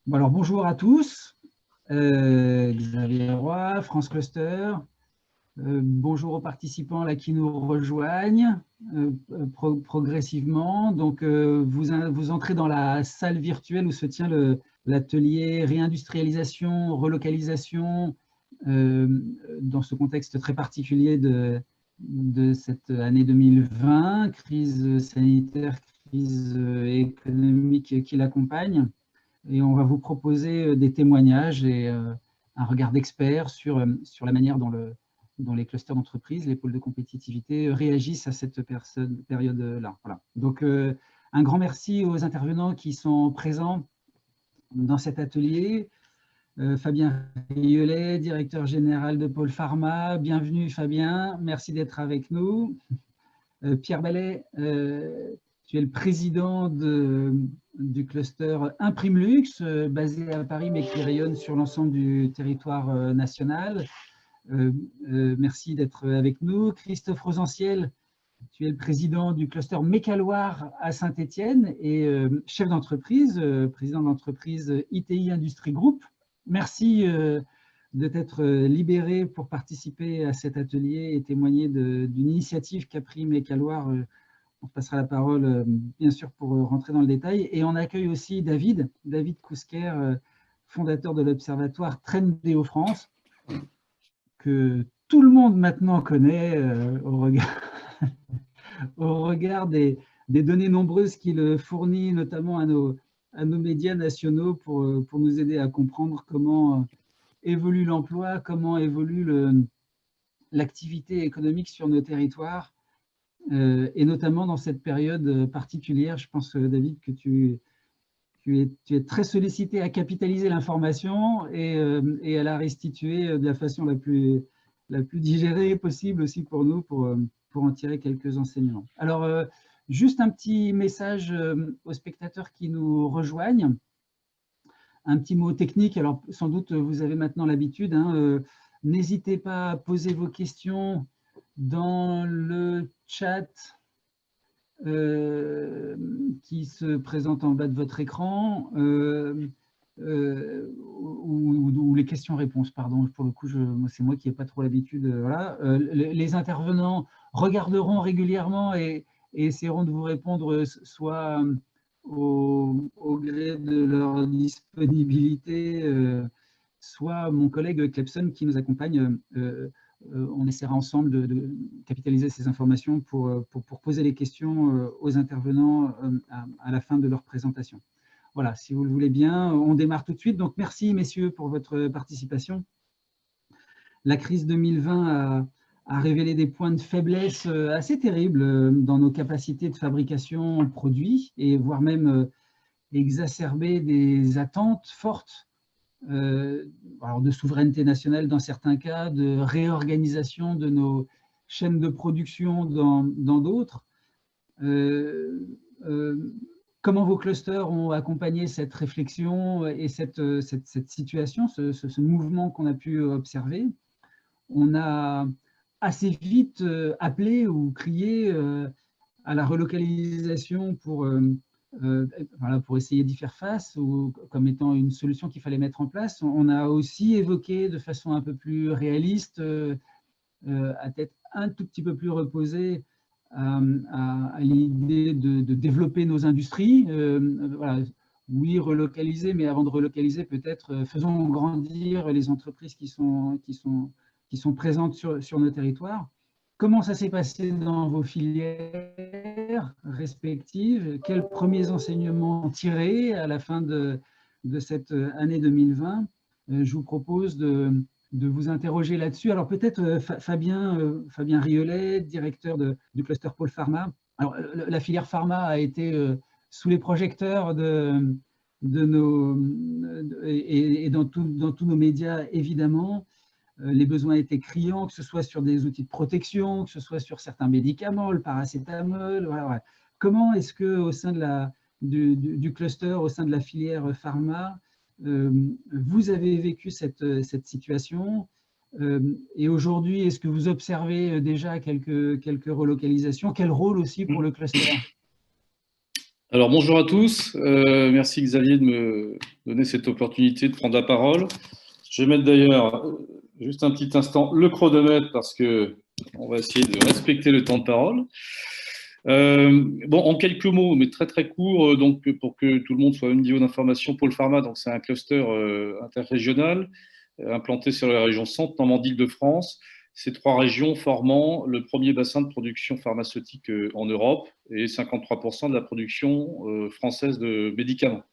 Bon, alors, bonjour à tous. Xavier Roy, France Cluster. Bonjour aux participants là, qui nous rejoignent progressivement. Donc, vous entrez dans la salle virtuelle où se tient l'atelier réindustrialisation, relocalisation, dans ce contexte très particulier de cette année 2020, crise sanitaire, crise économique qui l'accompagne. Et on va vous proposer des témoignages et un regard d'expert sur la manière dont les clusters d'entreprise, les pôles de compétitivité réagissent à cette période-là. Voilà. Donc, un grand merci aux intervenants qui sont présents dans cet atelier. Fabien Rielet, directeur général de Pôle Pharma. Bienvenue Fabien, merci d'être avec nous. Pierre Ballet, tu es le président du cluster Imprimlux, basé à Paris, mais qui rayonne sur l'ensemble du territoire national. Merci d'être avec nous. Christophe Rosanciel, tu es le président du cluster Mécaloir à Saint-Étienne et chef d'entreprise, président de l'entreprise ITI Industrie Group. Merci de t'être libéré pour participer à cet atelier et témoigner d'une initiative qu'a pris Mécaloir. On passera la parole, bien sûr, pour rentrer dans le détail. Et on accueille aussi David Kousquer, fondateur de l'Observatoire Trendéo France, que tout le monde maintenant connaît au regard des données nombreuses qu'il fournit, notamment à nos médias nationaux, pour nous aider à comprendre comment évolue l'emploi, comment évolue l'activité économique sur nos territoires, et notamment dans cette période particulière. Je pense, David, que tu es très sollicité à capitaliser l'information et à la restituer de la façon la plus digérée possible aussi pour nous, pour en tirer quelques enseignements. Alors, juste un petit message aux spectateurs qui nous rejoignent. Un petit mot technique, alors sans doute vous avez maintenant l'habitude, hein, n'hésitez pas à poser vos questions dans le chat qui se présente en bas de votre écran, ou les questions-réponses, pardon, pour le coup, c'est moi qui n'ai pas trop l'habitude. Voilà. Les intervenants regarderont régulièrement et essaieront de vous répondre soit au gré de leur disponibilité, soit mon collègue Clepson qui nous accompagne. On essaiera ensemble de capitaliser ces informations pour poser les questions aux intervenants à la fin de leur présentation. Voilà, si vous le voulez bien, on démarre tout de suite. Donc, merci, messieurs, pour votre participation. La crise 2020 a révélé des points de faiblesse assez terribles dans nos capacités de fabrication de produits, et voire même exacerbé des attentes fortes alors de souveraineté nationale dans certains cas, de réorganisation de nos chaînes de production dans d'autres. Comment vos clusters ont accompagné cette réflexion et cette situation, ce mouvement qu'on a pu observer? On a assez vite appelé ou crié à la relocalisation voilà, pour essayer d'y faire face, ou comme étant une solution qu'il fallait mettre en place. On a aussi évoqué de façon un peu plus réaliste, à tête un tout petit peu plus reposée, à l'idée de développer nos industries. Voilà. Oui, relocaliser, mais avant de relocaliser, peut-être faisons grandir les entreprises qui sont présentes sur nos territoires. Comment ça s'est passé dans vos filières respectives? Quels premiers enseignements tirés à la fin de cette année 2020? Je vous propose de vous interroger là-dessus. Alors peut-être Fabien Rielet, directeur du cluster Pôle Pharma. Alors, la filière pharma a été sous les projecteurs et dans tous nos médias, évidemment. Les besoins étaient criants, que ce soit sur des outils de protection, que ce soit sur certains médicaments, le paracétamol. Voilà. Comment est-ce qu'au sein du cluster, au sein de la filière pharma, vous avez vécu cette situation? Et aujourd'hui, est-ce que vous observez déjà quelques relocalisations? Quel rôle aussi pour le cluster? Alors bonjour à tous, merci Xavier de me donner cette opportunité de prendre la parole. Je vais mettre d'ailleurs juste un petit instant le chronomètre parce que on va essayer de respecter le temps de parole. Bon, en quelques mots, mais très très court, donc pour que tout le monde soit au même niveau d'information, Pôle Pharma, donc c'est un cluster interrégional implanté sur la région Centre, Normandie, Île-de-France. Ces trois régions formant le premier bassin de production pharmaceutique en Europe et 53% de la production française de médicaments.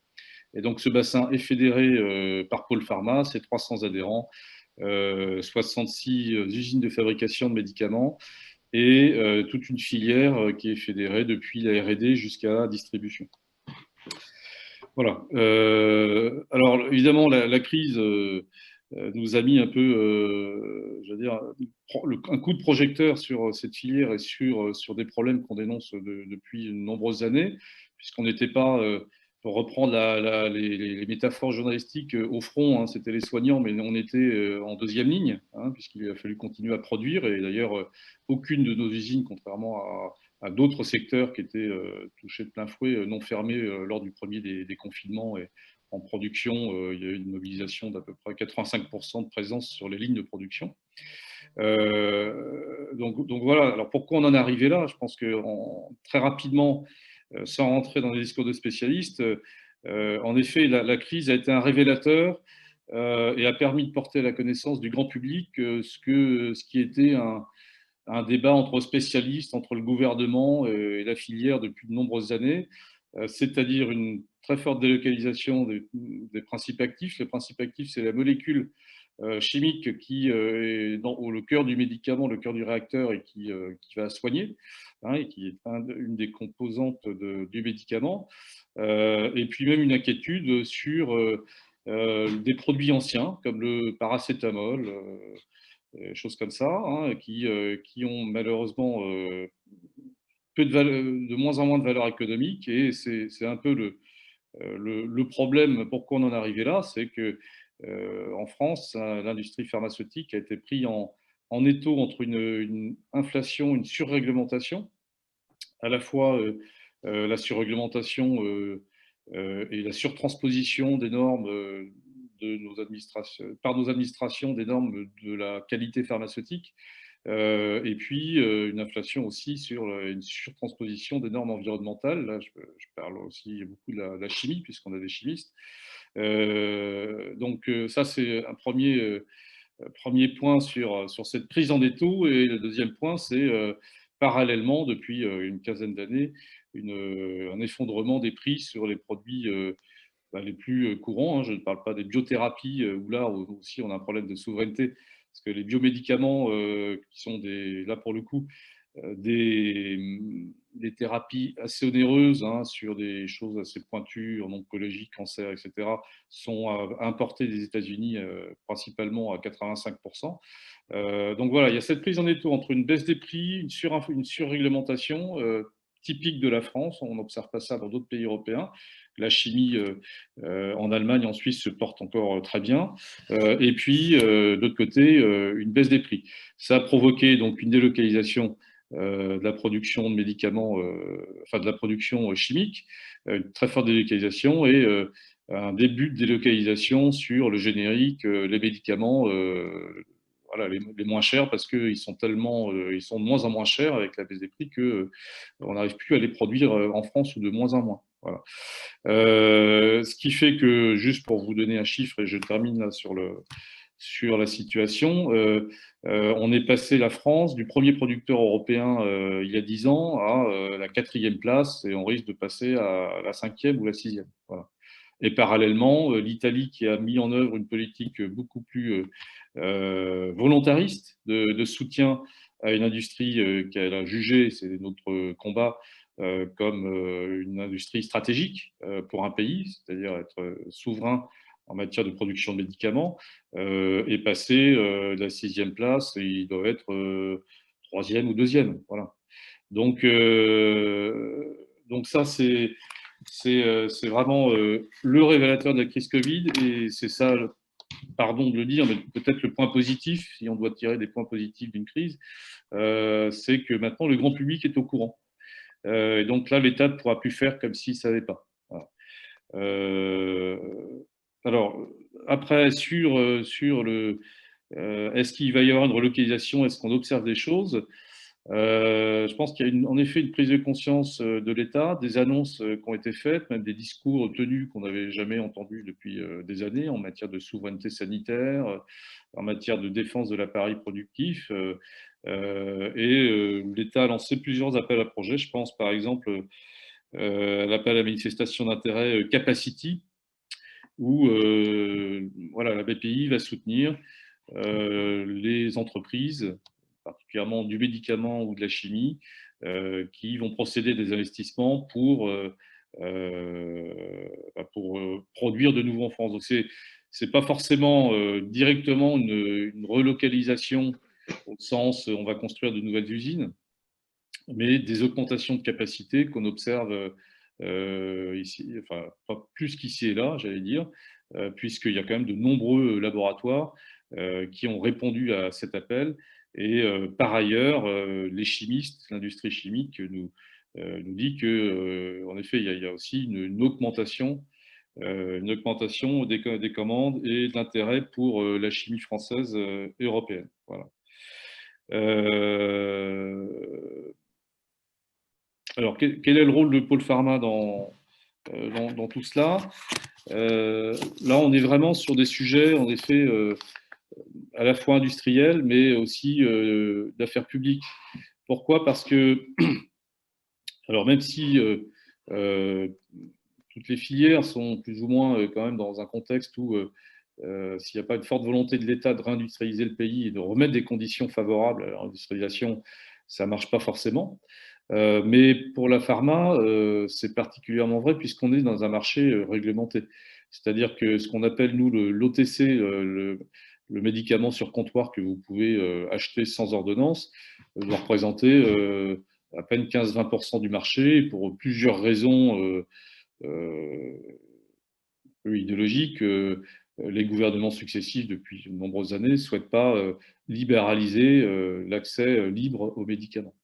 Et donc ce bassin est fédéré par Pôle Pharma, c'est 300 adhérents, 66 usines de fabrication de médicaments et toute une filière qui est fédérée depuis la R&D jusqu'à la distribution. Voilà. Alors évidemment, la crise nous a mis un peu, je veux dire, un coup de projecteur sur cette filière et sur des problèmes qu'on dénonce depuis de nombreuses années, puisqu'on n'était pas, pour reprendre les métaphores journalistiques, au front, hein, c'était les soignants, mais on était en deuxième ligne, hein, puisqu'il a fallu continuer à produire. Et d'ailleurs, aucune de nos usines, contrairement à d'autres secteurs qui étaient touchés de plein fouet, non fermés lors du premier des confinements. Et en production, il y a eu une mobilisation d'à peu près 85% de présence sur les lignes de production. Donc voilà, alors pourquoi on en est arrivé là? Je pense que très rapidement, sans rentrer dans les discours de spécialistes, en effet, la crise a été un révélateur et a permis de porter à la connaissance du grand public ce qui était un débat entre spécialistes, entre le gouvernement et la filière depuis de nombreuses années, c'est-à-dire une très forte délocalisation des principes actifs. Les principes actifs, c'est la molécule chimique qui est au le cœur du médicament, le cœur du réacteur et qui va soigner, hein, et qui est une des composantes du médicament. Et puis même une inquiétude sur des produits anciens comme le paracétamol, choses comme ça, hein, qui ont malheureusement de moins en moins de valeur économique. Et c'est un peu le problème. Pourquoi on en est arrivé là, c'est que en France, l'industrie pharmaceutique a été prise en étau entre une inflation, une surréglementation, à la fois la surréglementation et la surtransposition des normes par nos administrations des normes de la qualité pharmaceutique, et puis une inflation aussi sur une surtransposition des normes environnementales. Là, je parle aussi beaucoup de la chimie, puisqu'on a des chimistes. Donc ça, c'est un premier point sur cette prise en étau. Et le deuxième point, c'est parallèlement, depuis une quinzaine d'années, un effondrement des prix sur les produits les plus courants, hein. Je ne parle pas des biothérapies, où là aussi on a un problème de souveraineté, parce que les biomédicaments, qui sont là pour le coup, des thérapies assez onéreuses, hein, sur des choses assez pointues en oncologie, cancer, etc., sont importés des États-Unis principalement à 85%. Donc voilà, il y a cette prise en étau entre une baisse des prix, une surréglementation typique de la France. On n'observe pas ça dans d'autres pays européens. La chimie en Allemagne, en Suisse se porte encore très bien. Et puis, de l'autre côté, une baisse des prix. Ça a provoqué donc une délocalisation de la production de médicaments, enfin de la production chimique, une très forte délocalisation et un début de délocalisation sur le générique, les médicaments, voilà, les moins chers, parce qu'ils sont ils sont de moins en moins chers avec la baisse des prix que on n'arrive plus à les produire en France, ou de moins en moins. Voilà. Ce qui fait que, juste pour vous donner un chiffre, et je termine là sur la situation, on est passé, la France, du premier producteur européen il y a 10 ans à la 4e place, et on risque de passer à la 5e ou la 6e. Voilà. Et parallèlement, l'Italie, qui a mis en œuvre une politique beaucoup plus volontariste de soutien à une industrie qu'elle a jugée, c'est notre combat, comme une industrie stratégique pour un pays, c'est-à-dire être souverain en matière de production de médicaments, est passé de la 6e place, et il doit être 3e ou 2e. Voilà. Donc ça, c'est vraiment le révélateur de la crise Covid, et c'est ça, pardon de le dire, mais peut-être le point positif, si on doit tirer des points positifs d'une crise, c'est que maintenant le grand public est au courant. Et donc là, l'État ne pourra plus faire comme s'il ne savait pas. Voilà. Alors, après, sur le est-ce qu'il va y avoir une relocalisation? Est-ce qu'on observe des choses? Je pense qu'il y a en effet une prise de conscience de l'État, des annonces qui ont été faites, même des discours tenus qu'on n'avait jamais entendus depuis des années en matière de souveraineté sanitaire, en matière de défense de l'appareil productif. L'État a lancé plusieurs appels à projets. Je pense par exemple à l'appel à manifestation d'intérêt Capacity, où voilà, la BPI va soutenir les entreprises, particulièrement du médicament ou de la chimie, qui vont procéder à des investissements pour produire de nouveau en France. Donc, c'est pas forcément directement une relocalisation au sens on va construire de nouvelles usines, mais des augmentations de capacité qu'on observe ici, enfin, pas plus qu'ici et là, j'allais dire, puisqu'il y a quand même de nombreux laboratoires qui ont répondu à cet appel. Et par ailleurs, les chimistes, l'industrie chimique nous dit que, en effet, il y a aussi une augmentation des commandes et de l'intérêt pour la chimie française et européenne. Voilà. Alors, quel est le rôle de Pôle Pharma dans tout cela? Là, on est vraiment sur des sujets, en effet, à la fois industriels, mais aussi d'affaires publiques. Pourquoi? Parce que, alors même si toutes les filières sont plus ou moins quand même dans un contexte où s'il n'y a pas une forte volonté de l'État de réindustrialiser le pays et de remettre des conditions favorables à l'industrialisation, ça ne marche pas forcément. Mais pour la pharma, c'est particulièrement vrai puisqu'on est dans un marché réglementé. C'est-à-dire que ce qu'on appelle, nous, l'OTC, le médicament sur comptoir que vous pouvez acheter sans ordonnance, doit représenter à peine 15-20% du marché pour plusieurs raisons idéologiques. Les gouvernements successifs depuis de nombreuses années ne souhaitent pas libéraliser l'accès libre aux médicaments.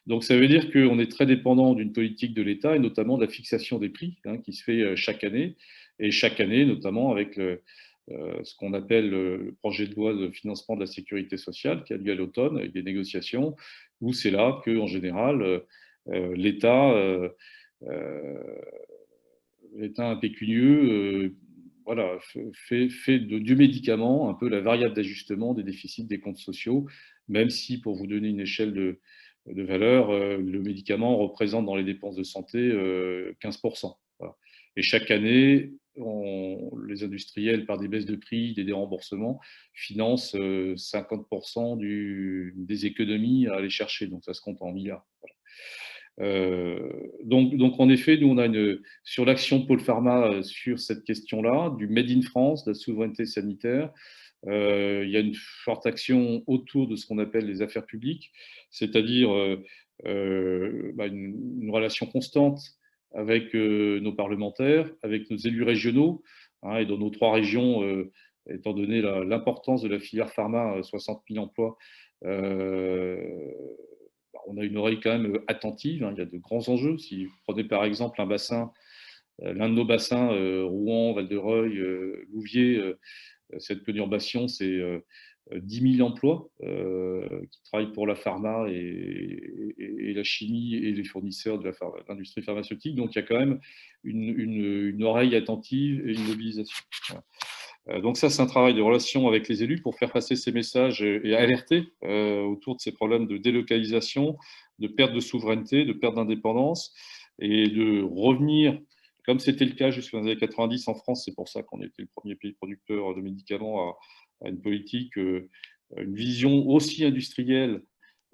Donc ça veut dire qu'on est très dépendant d'une politique de l'État et notamment de la fixation des prix qui se fait chaque année. Et chaque année, notamment avec ce qu'on appelle le projet de loi de financement de la sécurité sociale qui a lieu à l'automne avec des négociations, où c'est là qu'en général, l'État impécunieux voilà, fait du médicament un peu la variable d'ajustement des déficits des comptes sociaux, même si, pour vous donner une échelle de valeur, le médicament représente dans les dépenses de santé 15%. Voilà. Et chaque année, les industriels, par des baisses de prix, des déremboursements, financent 50% des économies à aller chercher. Donc ça se compte en milliards. Voilà. Donc, en effet, nous, on a sur l'action de Pôle Pharma sur cette question-là, du Made in France, de la souveraineté sanitaire, il y a une forte action autour de ce qu'on appelle les affaires publiques, c'est-à-dire une relation constante avec nos parlementaires, avec nos élus régionaux, et dans nos 3 régions, étant donné l'importance de la filière pharma, 60 000 emplois, on a une oreille quand même attentive, il y a de grands enjeux. Si vous prenez par exemple l'un de nos bassins, Rouen, Val-de-Reuil, Louviers, cette conurbation, c'est 10 000 emplois qui travaillent pour la pharma et la chimie et les fournisseurs de l'industrie pharmaceutique. Donc, il y a quand même une oreille attentive et une mobilisation. Voilà. Donc ça, c'est un travail de relation avec les élus pour faire passer ces messages et alerter autour de ces problèmes de délocalisation, de perte de souveraineté, de perte d'indépendance, et de revenir, comme c'était le cas jusqu'aux années 90 en France, c'est pour ça qu'on était le premier pays producteur de médicaments, à une politique, une vision aussi industrielle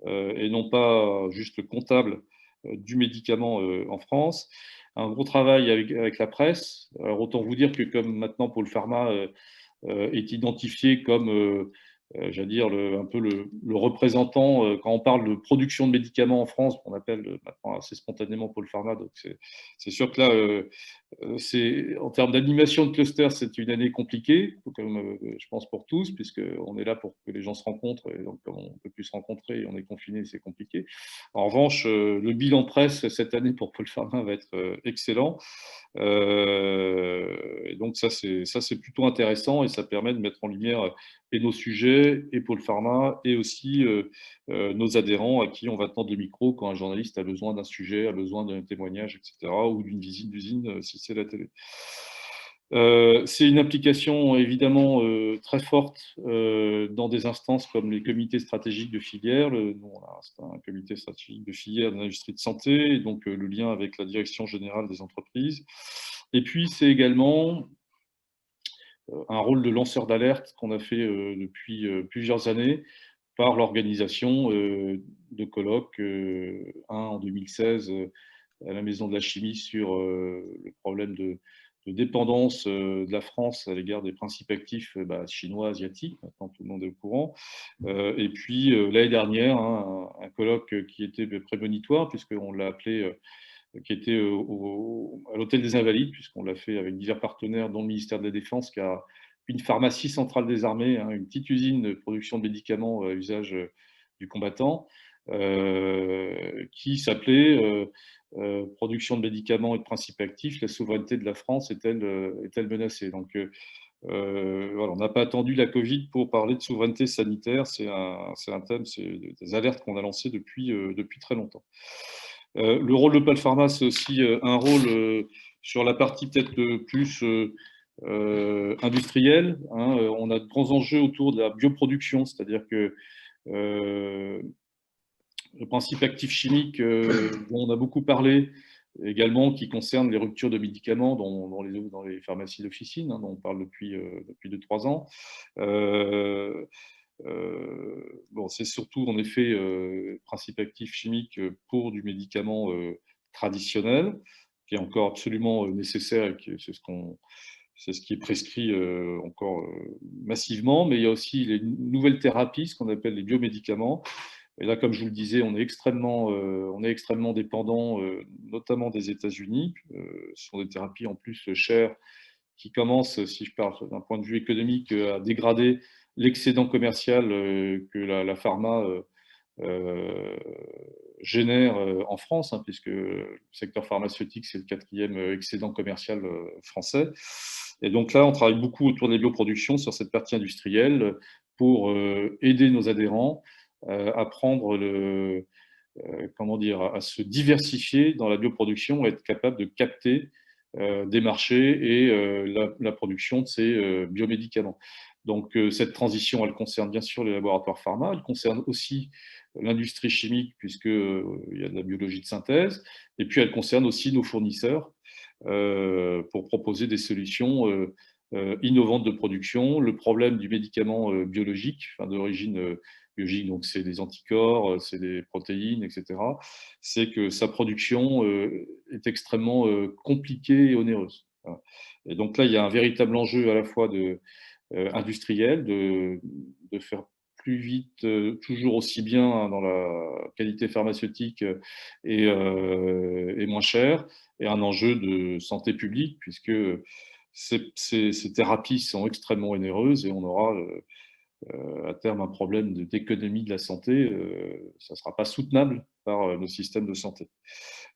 et non pas juste comptable du médicament en France. Un gros travail avec la presse. Alors, autant vous dire que comme maintenant Pôle Pharma est identifié comme j'allais dire, un peu le représentant, quand on parle de production de médicaments en France, on appelle maintenant assez spontanément Pôle Pharma. Donc c'est sûr que là, en termes d'animation de cluster, c'est une année compliquée, comme je pense pour tous, puisqu'on est là pour que les gens se rencontrent, et donc comme on ne peut plus se rencontrer et on est confiné, c'est compliqué. En revanche, le bilan presse cette année pour Pôle Pharma va être excellent. Et donc ça c'est plutôt intéressant, et ça permet de mettre en lumière et nos sujets, et Pôle Pharma, et aussi nos adhérents à qui on va tendre le micro quand un journaliste a besoin d'un sujet, a besoin d'un témoignage, etc., ou d'une visite d'usine si c'est la télé. C'est une application évidemment très forte dans des instances comme les comités stratégiques de filière. C'est un comité stratégique de filière de l'industrie de santé, et donc le lien avec la direction générale des entreprises. Et puis c'est également un rôle de lanceur d'alerte qu'on a fait depuis plusieurs années par l'organisation de colloques, un en 2016 à la Maison de la Chimie sur le problème de dépendance de la France à l'égard des principes actifs chinois, asiatiques. Maintenant, tout le monde est au courant. Et puis, l'année dernière, un colloque qui était prémonitoire, puisqu'on l'a appelé, qui était à l'Hôtel des Invalides, puisqu'on l'a fait avec divers partenaires, dont le ministère de la Défense, qui a une pharmacie centrale des armées, une petite usine de production de médicaments à usage du combattant, qui s'appelait production de médicaments et de principes actifs, la souveraineté de la France est-elle menacée? Donc, voilà, on n'a pas attendu la Covid pour parler de souveraineté sanitaire. C'est un thème, c'est des alertes qu'on a lancées depuis très longtemps. Le rôle de Pôle Pharma, c'est aussi un rôle sur la partie peut-être plus industrielle. On a de grands enjeux autour de la bioproduction, c'est-à-dire que le principe actif chimique dont on a beaucoup parlé, également qui concerne les ruptures de médicaments dans les pharmacies d'officine, dont on parle depuis 2-3 ans. Bon, c'est surtout en effet principe actif chimique pour du médicament traditionnel, qui est encore absolument nécessaire, et c'est ce qui est prescrit encore massivement, mais il y a aussi les nouvelles thérapies, ce qu'on appelle les biomédicaments. Et là, comme je vous le disais, on est extrêmement dépendant, notamment des États-Unis. Ce sont des thérapies en plus chères qui commencent, si je parle d'un point de vue économique, à dégrader l'excédent commercial que la pharma génère en France, puisque le secteur pharmaceutique, c'est le 4e excédent commercial français. Et donc là, on travaille beaucoup autour des bioproductions sur cette partie industrielle pour aider nos adhérents à prendre à se diversifier dans la bioproduction, et être capable de capter des marchés et la production de ces biomédicaments. Donc cette transition, elle concerne bien sûr les laboratoires pharma, elle concerne aussi l'industrie chimique, puisqu'il y a de la biologie de synthèse, et puis elle concerne aussi nos fournisseurs pour proposer des solutions innovantes de production. Le problème du médicament biologique, d'origine biologique, donc c'est des anticorps, c'est des protéines, etc., c'est que sa production est extrêmement compliquée et onéreuse. Voilà. Et donc là, il y a un véritable enjeu à la fois industriel, de faire plus vite, toujours aussi bien dans la qualité pharmaceutique et moins cher, et un enjeu de santé publique, puisque ces thérapies sont extrêmement onéreuses, et on aura à terme un problème d'économie de la santé. Ça ne sera pas soutenable par nos systèmes de santé.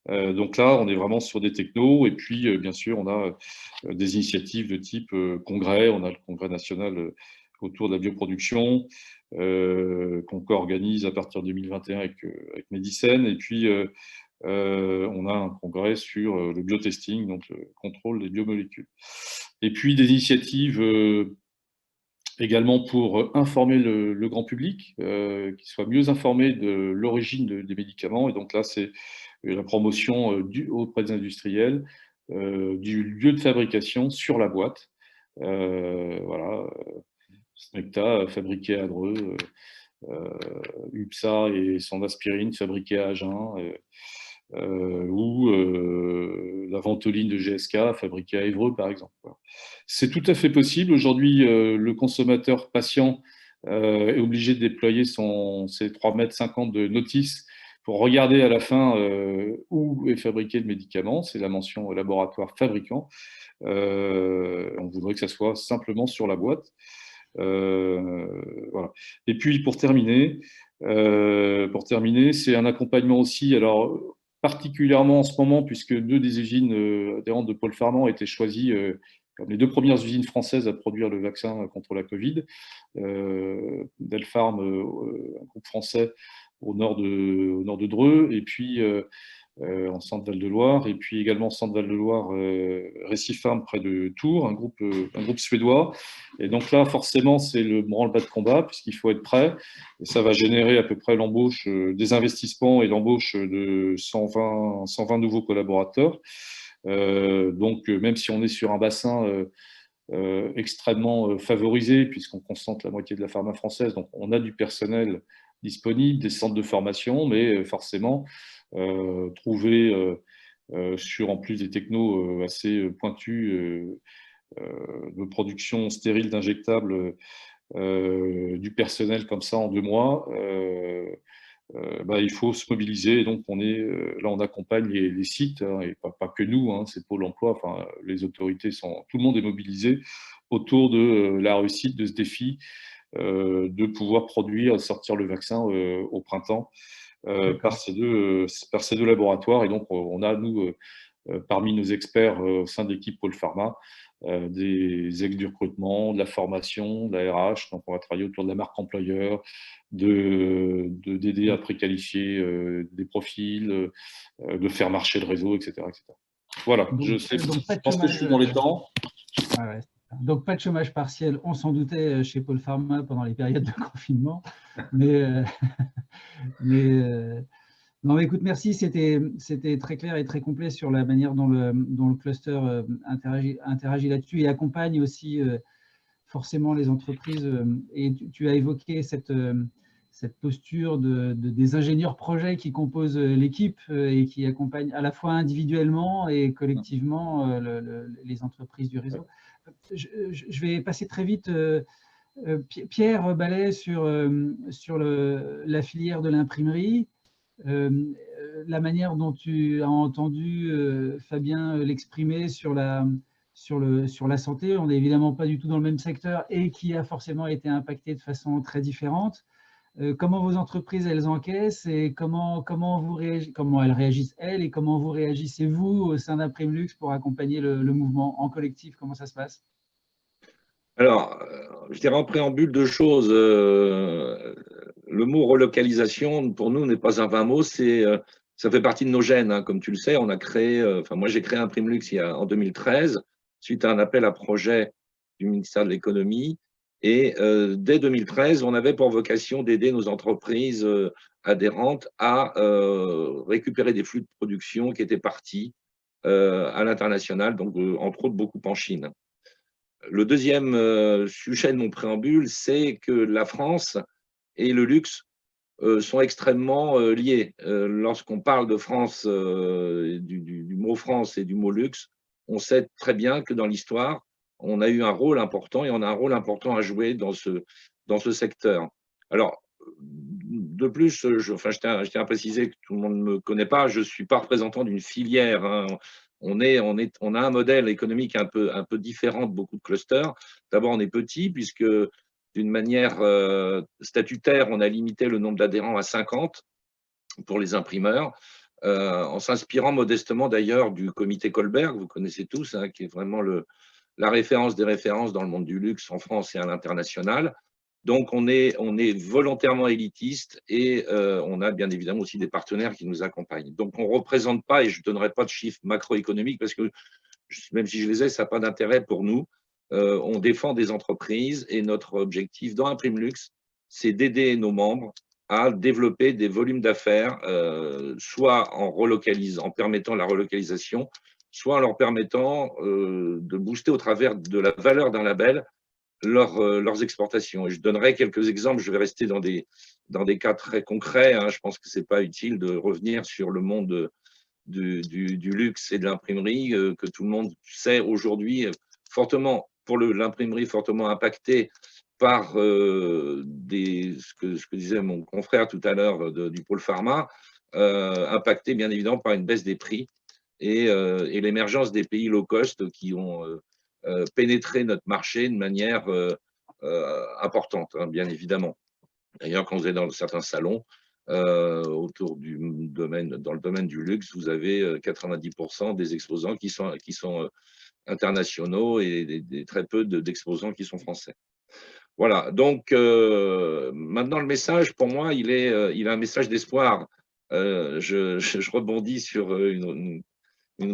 Donc là, on est vraiment sur des technos, et puis bien sûr, on a des initiatives de type congrès. On a le congrès national autour de la bioproduction qu'on co-organise à partir de 2021 avec Medicine, et puis on a un congrès sur le biotesting, donc le contrôle des biomolécules. Et puis des initiatives également pour informer le grand public, qu'il soit mieux informé de l'origine des médicaments. Et donc là, c'est la promotion auprès des industriels du lieu de fabrication sur la boîte. Voilà, Smecta fabriqué à Dreux, UPSA et son aspirine fabriquée à Agen, ou la ventoline de GSK fabriquée à Évreux, par exemple. Voilà. C'est tout à fait possible. Aujourd'hui, le consommateur patient est obligé de déployer ses 3,50 m de notice pour regarder à la fin où est fabriqué le médicament. C'est la mention laboratoire fabricant. On voudrait que ça soit simplement sur la boîte. Voilà. Et puis pour terminer, c'est un accompagnement aussi, alors particulièrement en ce moment, puisque 2 des usines adhérentes de Pôle Pharma ont été choisies comme les 2 premières usines françaises à produire le vaccin contre la Covid. Delpharm, un groupe français au nord de Dreux, et puis en Centre-Val de Loire, et puis également Centre-Val-de-Loire, Récipharm près de Tours, un groupe suédois. Et donc là, forcément, c'est le branle-bas de combat, puisqu'il faut être prêt, et ça va générer à peu près l'embauche, des investissements et l'embauche de 120 nouveaux collaborateurs. Donc, même si on est sur un bassin extrêmement favorisé, puisqu'on concentre la moitié de la pharma française, donc on a du personnel disponible, des centres de formation, mais forcément, trouver sur en plus des technos assez pointus de production stérile d'injectables, du personnel comme ça en 2 mois, bah, il faut se mobiliser. Et donc là, on accompagne les sites, hein, et pas que nous, hein, c'est Pôle emploi, enfin, les autorités tout le monde est mobilisé autour de la réussite de ce défi de pouvoir produire, sortir le vaccin au printemps par ces deux laboratoires. Et donc, on a, nous, parmi nos experts au sein de l'équipe Pôle Pharma, des aides du recrutement, de la formation, de la RH. Donc, on va travailler autour de la marque employeur, d'aider à préqualifier des profils, de faire marcher le réseau, etc. etc. Voilà, Donc, je pense que je suis dans les temps. Ouais. Donc, pas de chômage partiel, on s'en doutait chez Pôle Pharma pendant les périodes de confinement. Mais non, mais écoute, merci, c'était très clair et très complet sur la manière dont le cluster interagit là-dessus et accompagne aussi forcément les entreprises. Et tu as évoqué cette posture des ingénieurs projets qui composent l'équipe et qui accompagnent à la fois individuellement et collectivement les entreprises du réseau. Je vais passer très vite. Pierre Ballet sur la filière de l'imprimerie. La manière dont tu as entendu Fabien l'exprimer sur la santé, on n'est évidemment pas du tout dans le même secteur et qui a forcément été impacté de façon très différente. Comment vos entreprises, elles encaissent et comment elles réagissent, elles, et comment vous réagissez, vous, au sein d'Imprimelux pour accompagner le mouvement en collectif? Comment ça se passe? Alors, je dirais en préambule 2 choses. Le mot relocalisation, pour nous, n'est pas un vain mot, ça fait partie de nos gènes, hein. Comme tu le sais, on a créé, moi j'ai créé Imprimelux en 2013, suite à un appel à projet du ministère de l'économie. Et dès 2013, on avait pour vocation d'aider nos entreprises adhérentes à récupérer des flux de production qui étaient partis à l'international, donc entre autres beaucoup en Chine. Le deuxième sujet de mon préambule, c'est que la France et le luxe sont extrêmement liés. Lorsqu'on parle de France, du mot France et du mot luxe, on sait très bien que dans l'histoire, on a eu un rôle important et on a un rôle important à jouer dans ce secteur. Alors, de plus, je tiens à préciser que tout le monde ne me connaît pas, je ne suis pas représentant d'une filière, hein. On a un modèle économique un peu différent de beaucoup de clusters. D'abord, on est petit puisque d'une manière statutaire, on a limité le nombre d'adhérents à 50 pour les imprimeurs, en s'inspirant modestement d'ailleurs du comité Colberg, vous connaissez tous, hein, qui est vraiment la référence des références dans le monde du luxe en France et à l'international. Donc, on est volontairement élitiste et on a bien évidemment aussi des partenaires qui nous accompagnent. Donc, on ne représente pas, et je ne donnerai pas de chiffres macroéconomiques parce que même si je les ai, ça n'a pas d'intérêt pour nous. On défend des entreprises et notre objectif dans Imprimelux, c'est d'aider nos membres à développer des volumes d'affaires, soit en permettant la relocalisation, soit en leur permettant de booster au travers de la valeur d'un label leurs exportations. Et je donnerai quelques exemples, je vais rester dans des cas très concrets, hein. Je pense que ce n'est pas utile de revenir sur le monde du luxe et de l'imprimerie, que tout le monde sait aujourd'hui, fortement, pour l'imprimerie fortement impactée par ce que disait mon confrère tout à l'heure du pôle pharma, impacté bien évidemment par une baisse des prix et l'émergence des pays low cost qui ont pénétré notre marché de manière importante, hein, bien évidemment. D'ailleurs, quand vous êtes dans certains salons, autour dans le domaine du luxe, vous avez 90% des exposants qui sont internationaux et très peu d'exposants qui sont français. Voilà, donc maintenant le message, pour moi, il a un message d'espoir. Je rebondis sur une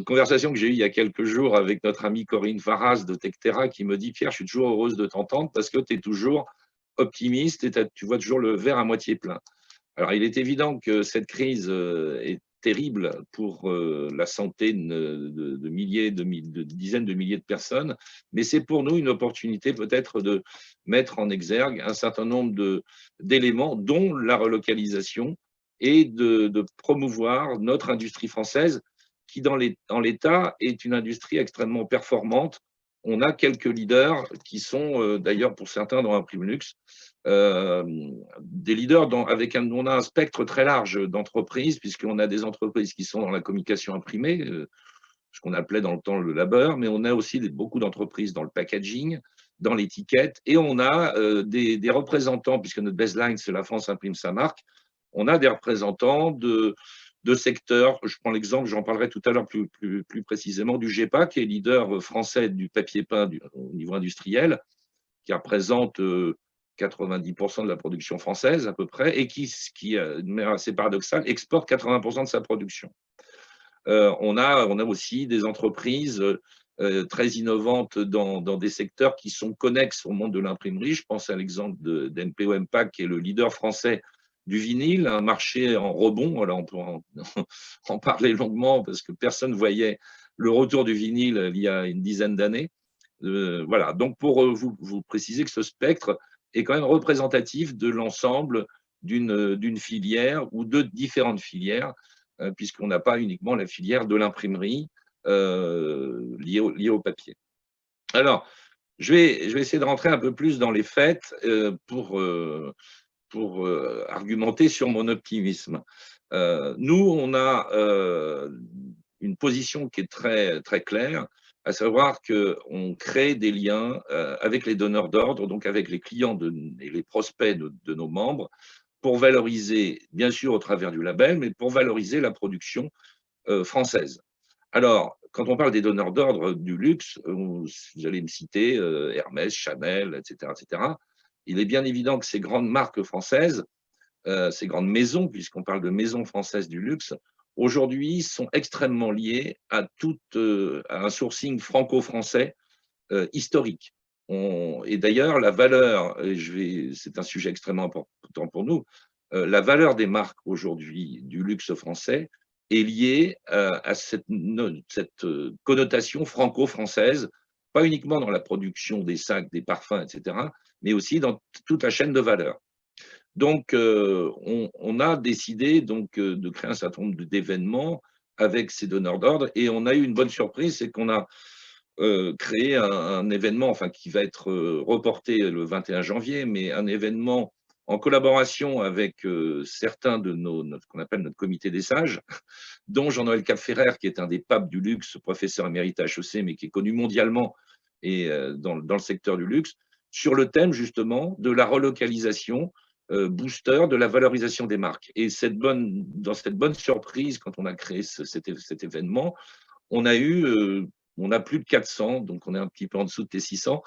conversation que j'ai eue il y a quelques jours avec notre amie Corinne Farras de Tectera qui me dit « Pierre, je suis toujours heureuse de t'entendre parce que tu es toujours optimiste et tu vois toujours le verre à moitié plein. » Alors, il est évident que cette crise est terrible pour la santé de milliers, de dizaines de milliers de personnes, mais c'est pour nous une opportunité peut-être de mettre en exergue un certain nombre d'éléments, dont la relocalisation, et de promouvoir notre industrie française, qui dans l'État est une industrie extrêmement performante. On a quelques leaders qui sont d'ailleurs pour certains dans un prime luxe, des leaders on a un spectre très large d'entreprises, puisqu'on a des entreprises qui sont dans la communication imprimée, ce qu'on appelait dans le temps le labeur, mais on a aussi beaucoup d'entreprises dans le packaging, dans l'étiquette, et on a des représentants, puisque notre baseline, c'est la France imprime sa marque, on a des représentants de secteurs. Je prends l'exemple, j'en parlerai tout à l'heure plus précisément, du GEPA, qui est leader français du papier peint au niveau industriel, qui représente 90% de la production française à peu près, et qui de manière assez paradoxale, exporte 80% de sa production. On a aussi des entreprises très innovantes dans des secteurs qui sont connexes au monde de l'imprimerie. Je pense à l'exemple d'NPO Impact, qui est le leader français du vinyle, un marché en rebond. Alors on peut en parler longuement parce que personne ne voyait le retour du vinyle il y a une dizaine d'années. Voilà, donc pour vous préciser que ce spectre est quand même représentatif de l'ensemble d'une filière ou de différentes filières, puisqu'on n'a pas uniquement la filière de l'imprimerie liée au papier. Alors, je vais essayer de rentrer un peu plus dans les faits pour argumenter sur mon optimisme. Nous, on a une position qui est très, très claire, à savoir qu'on crée des liens avec les donneurs d'ordre, donc avec les clients et les prospects de nos membres, pour valoriser, bien sûr au travers du label, mais pour valoriser la production française. Alors, quand on parle des donneurs d'ordre du luxe, vous allez me citer Hermès, Chanel, etc., etc. Il est bien évident que ces grandes marques françaises, ces grandes maisons, puisqu'on parle de maisons françaises du luxe, aujourd'hui sont extrêmement liées à un sourcing franco-français historique. Et d'ailleurs, la valeur, c'est un sujet extrêmement important pour nous, la valeur des marques aujourd'hui du luxe français est liée à cette connotation franco-française, pas uniquement dans la production des sacs, des parfums, etc., mais aussi dans toute la chaîne de valeur. Donc, on a décidé de créer un certain nombre d'événements avec ces donneurs d'ordre, et on a eu une bonne surprise, c'est qu'on a créé un événement, enfin qui va être reporté le 21 janvier, mais un événement en collaboration avec certains de ce qu'on appelle notre comité des sages, dont Jean-Noël Capferrer, qui est un des papes du luxe, professeur émérite à HEC, mais qui est connu mondialement et dans le secteur du luxe, sur le thème justement de la relocalisation booster de la valorisation des marques. Et dans cette bonne surprise, quand on a créé cet événement, on a plus de 400, donc on est un petit peu en dessous de 600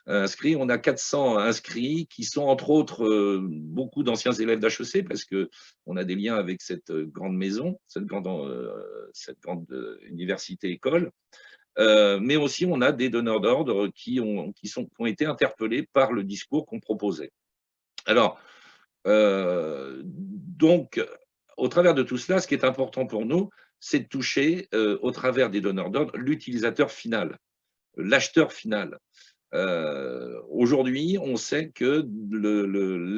inscrits. On a 400 inscrits qui sont entre autres beaucoup d'anciens élèves d'HEC, parce qu'on a des liens avec cette grande maison, cette grande université-école. Mais aussi, on a des donneurs d'ordre qui ont été interpellés par le discours qu'on proposait. Alors, donc, au travers de tout cela, ce qui est important pour nous, c'est de toucher, au travers des donneurs d'ordre, l'utilisateur final, l'acheteur final. Aujourd'hui, on sait que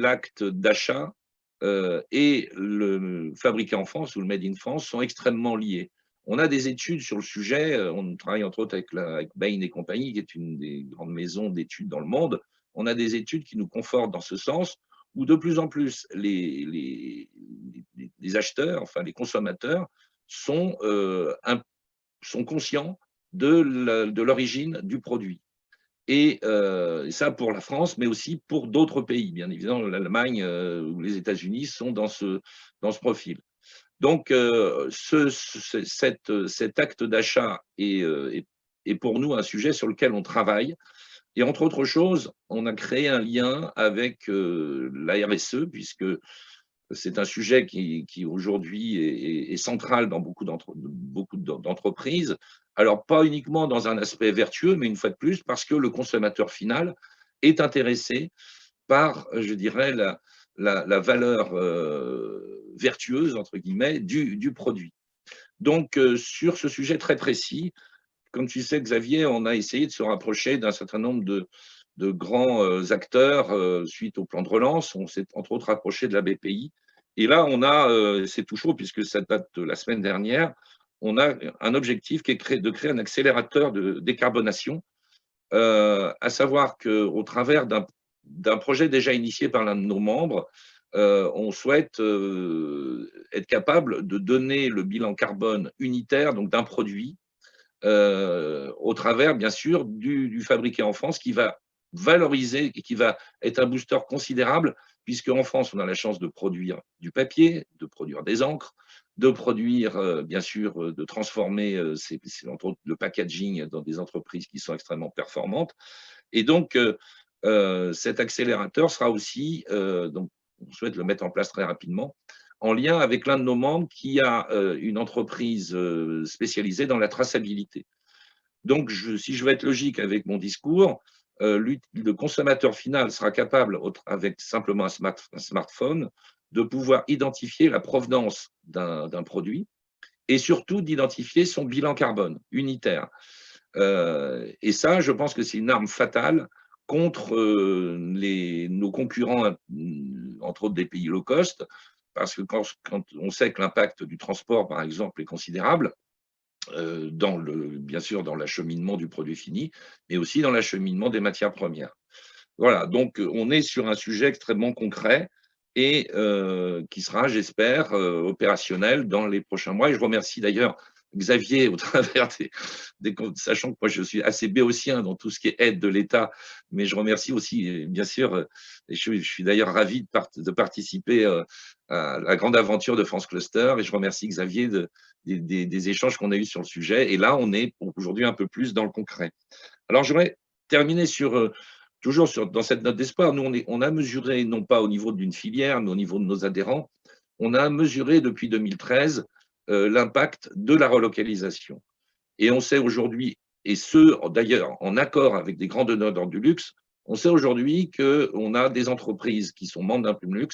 l'acte d'achat et le fabriqué en France ou le Made in France sont extrêmement liés. On a des études sur le sujet, on travaille entre autres avec Bain et compagnie, qui est une des grandes maisons d'études dans le monde. on a des études qui nous confortent dans ce sens, où de plus en plus les acheteurs, enfin les consommateurs, sont conscients de l'origine du produit. Et ça pour la France, mais aussi pour d'autres pays. Bien évidemment, l'Allemagne ou les États-Unis sont dans ce profil. Donc, cet acte d'achat est pour nous un sujet sur lequel on travaille. Et entre autres choses, on a créé un lien avec la RSE, puisque c'est un sujet qui aujourd'hui est central dans beaucoup d'entreprises. Alors, pas uniquement dans un aspect vertueux, mais une fois de plus, parce que le consommateur final est intéressé par, je dirais, la valeur vertueuse, entre guillemets, du produit. Donc, sur ce sujet très précis, comme tu sais, Xavier, on a essayé de se rapprocher d'un certain nombre de grands acteurs suite au plan de relance. On s'est entre autres rapproché de la BPI. Et là, on a, c'est tout chaud puisque ça date de la semaine dernière, on a un objectif qui est de créer un accélérateur de décarbonation, à savoir qu'au travers d'un projet déjà initié par l'un de nos membres, on souhaite être capable de donner le bilan carbone unitaire donc d'un produit au travers, bien sûr, du fabriqué en France qui va valoriser et qui va être un booster considérable, puisque en France, on a la chance de produire du papier, de produire des encres, de produire, bien sûr, de transformer entre autres, le packaging dans des entreprises qui sont extrêmement performantes. Et donc, cet accélérateur sera aussi, donc, on souhaite le mettre en place très rapidement, en lien avec l'un de nos membres qui a une entreprise spécialisée dans la traçabilité. Donc, si je veux être logique avec mon discours, le consommateur final sera capable, avec simplement un smartphone, de pouvoir identifier la provenance d'un produit et surtout d'identifier son bilan carbone unitaire. Et ça, je pense que c'est une arme fatale contre nos concurrents, entre autres des pays low cost, parce que quand on sait que l'impact du transport, par exemple, est considérable, bien sûr dans l'acheminement du produit fini, mais aussi dans l'acheminement des matières premières. Voilà, donc on est sur un sujet extrêmement concret et qui sera, j'espère, opérationnel dans les prochains mois. Et je remercie d'ailleurs Xavier, au travers sachant que moi je suis assez béotien dans tout ce qui est aide de l'État, mais je remercie aussi, bien sûr, et je suis d'ailleurs ravi de participer à la grande aventure de France Cluster, et je remercie Xavier des échanges qu'on a eus sur le sujet. Et là, on est aujourd'hui un peu plus dans le concret. Alors, j'aimerais terminer toujours dans cette note d'espoir. Nous, on a mesuré, non pas au niveau d'une filière, mais au niveau de nos adhérents, on a mesuré depuis 2013 l'impact de la relocalisation. Et on sait aujourd'hui, et ce d'ailleurs en accord avec des grands donneurs du luxe, on sait aujourd'hui qu'on a des entreprises qui sont membres d'Imprimelux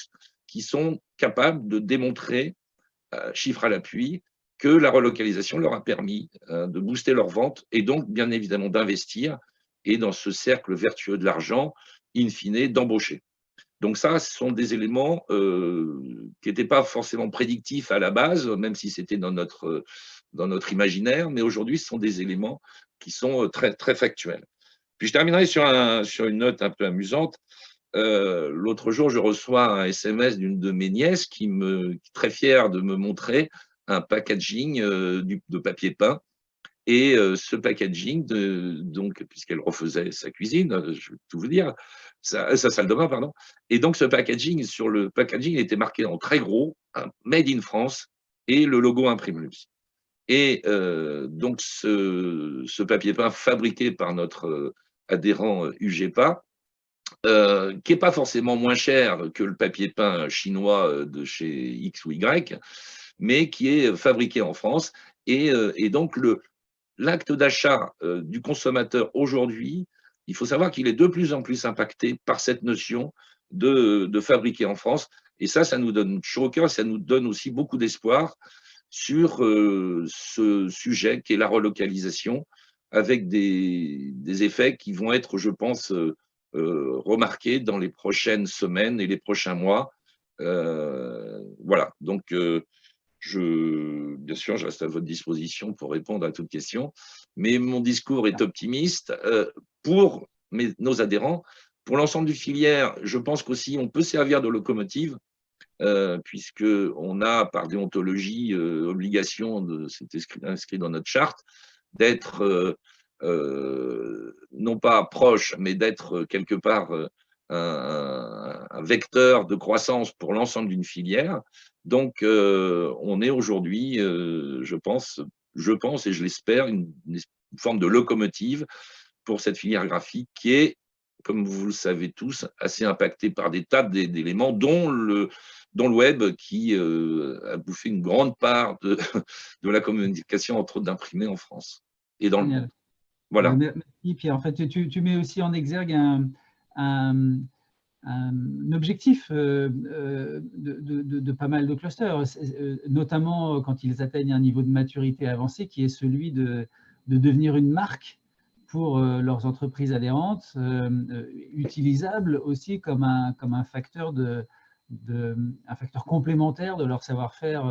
qui sont capables de démontrer, chiffres à l'appui, que la relocalisation leur a permis de booster leurs ventes et donc bien évidemment d'investir et dans ce cercle vertueux de l'argent, in fine, d'embaucher. Donc ça, ce sont des éléments qui n'étaient pas forcément prédictifs à la base, même si c'était dans notre imaginaire, mais aujourd'hui, ce sont des éléments qui sont très, très factuels. Puis je terminerai sur une note un peu amusante. L'autre jour, je reçois un SMS d'une de mes nièces qui est très fière de me montrer un packaging de papier peint. Et ce packaging, donc, puisqu'elle refaisait sa cuisine, je vais tout vous dire, sa salle de bain, pardon. Et donc, sur le packaging, il était marqué en très gros, Made in France et le logo Imprimelux. Et donc, ce papier peint fabriqué par notre adhérent UGEPA, qui n'est pas forcément moins cher que le papier peint chinois de chez X ou Y, mais qui est fabriqué en France. Et donc, l'acte d'achat du consommateur aujourd'hui, il faut savoir qu'il est de plus en plus impacté par cette notion de fabriquer en France. Et ça nous donne chaud au cœur, ça nous donne aussi beaucoup d'espoir sur ce sujet qui est la relocalisation, avec des effets qui vont être, je pense, remarqués dans les prochaines semaines et les prochains mois. Voilà, donc bien sûr, je reste à votre disposition pour répondre à toute question, mais mon discours est optimiste pour nos adhérents, Pour l'ensemble des filières, je pense qu'aussi on peut servir de locomotive, puisqu'on a, par déontologie, obligation, c'est inscrit dans notre charte, d'être non pas proche, mais d'être quelque part un vecteur de croissance pour l'ensemble d'une filière. Donc, on est aujourd'hui, je pense et je l'espère, une forme de locomotive pour cette filière graphique qui est, comme vous le savez tous, assez impactée par des tas d'éléments, dont le web qui a bouffé une grande part de la communication, entre autres d'imprimés en France et dans le monde. Voilà. Merci Pierre. En fait, tu mets aussi en exergue un objectif de pas mal de clusters, notamment quand ils atteignent un niveau de maturité avancé, qui est celui de devenir une marque pour leurs entreprises adhérentes, utilisable aussi comme un facteur un facteur complémentaire de leur savoir-faire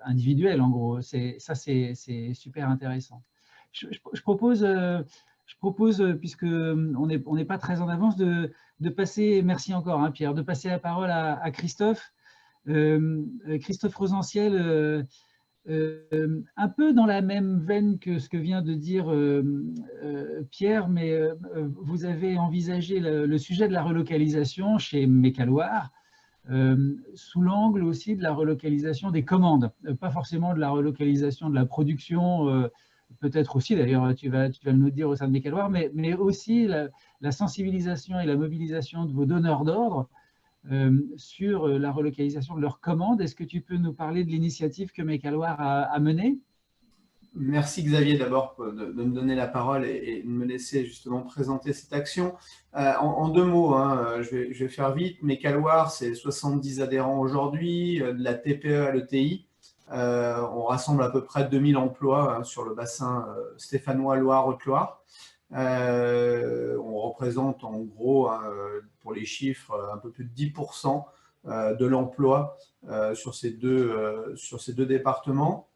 individuel, en gros. Ça, c'est super intéressant. Je propose, puisque on n'est pas très en avance, de passer, merci encore hein, Pierre, de passer la parole à Christophe. Christophe Rosenciel, un peu dans la même veine que ce que vient de dire Pierre, mais vous avez envisagé le sujet de la relocalisation chez Mécaloir, sous l'angle aussi de la relocalisation des commandes, pas forcément de la relocalisation de la production, peut-être aussi, d'ailleurs, tu vas nous dire au sein de Mécaloir, mais aussi la sensibilisation et la mobilisation de vos donneurs d'ordre sur la relocalisation de leurs commandes. Est-ce que tu peux nous parler de l'initiative que Mécaloir a menée? Merci Xavier d'abord de me donner la parole et de me laisser justement présenter cette action. En deux mots, hein, je vais faire vite. Mécaloir, c'est 70 adhérents aujourd'hui, de la TPE à l'ETI. On rassemble à peu près 2000 emplois hein, sur le bassin stéphanois Loire-Haute-Loire. On représente en gros, hein, pour les chiffres, un peu plus de 10% de l'emploi sur ces deux départements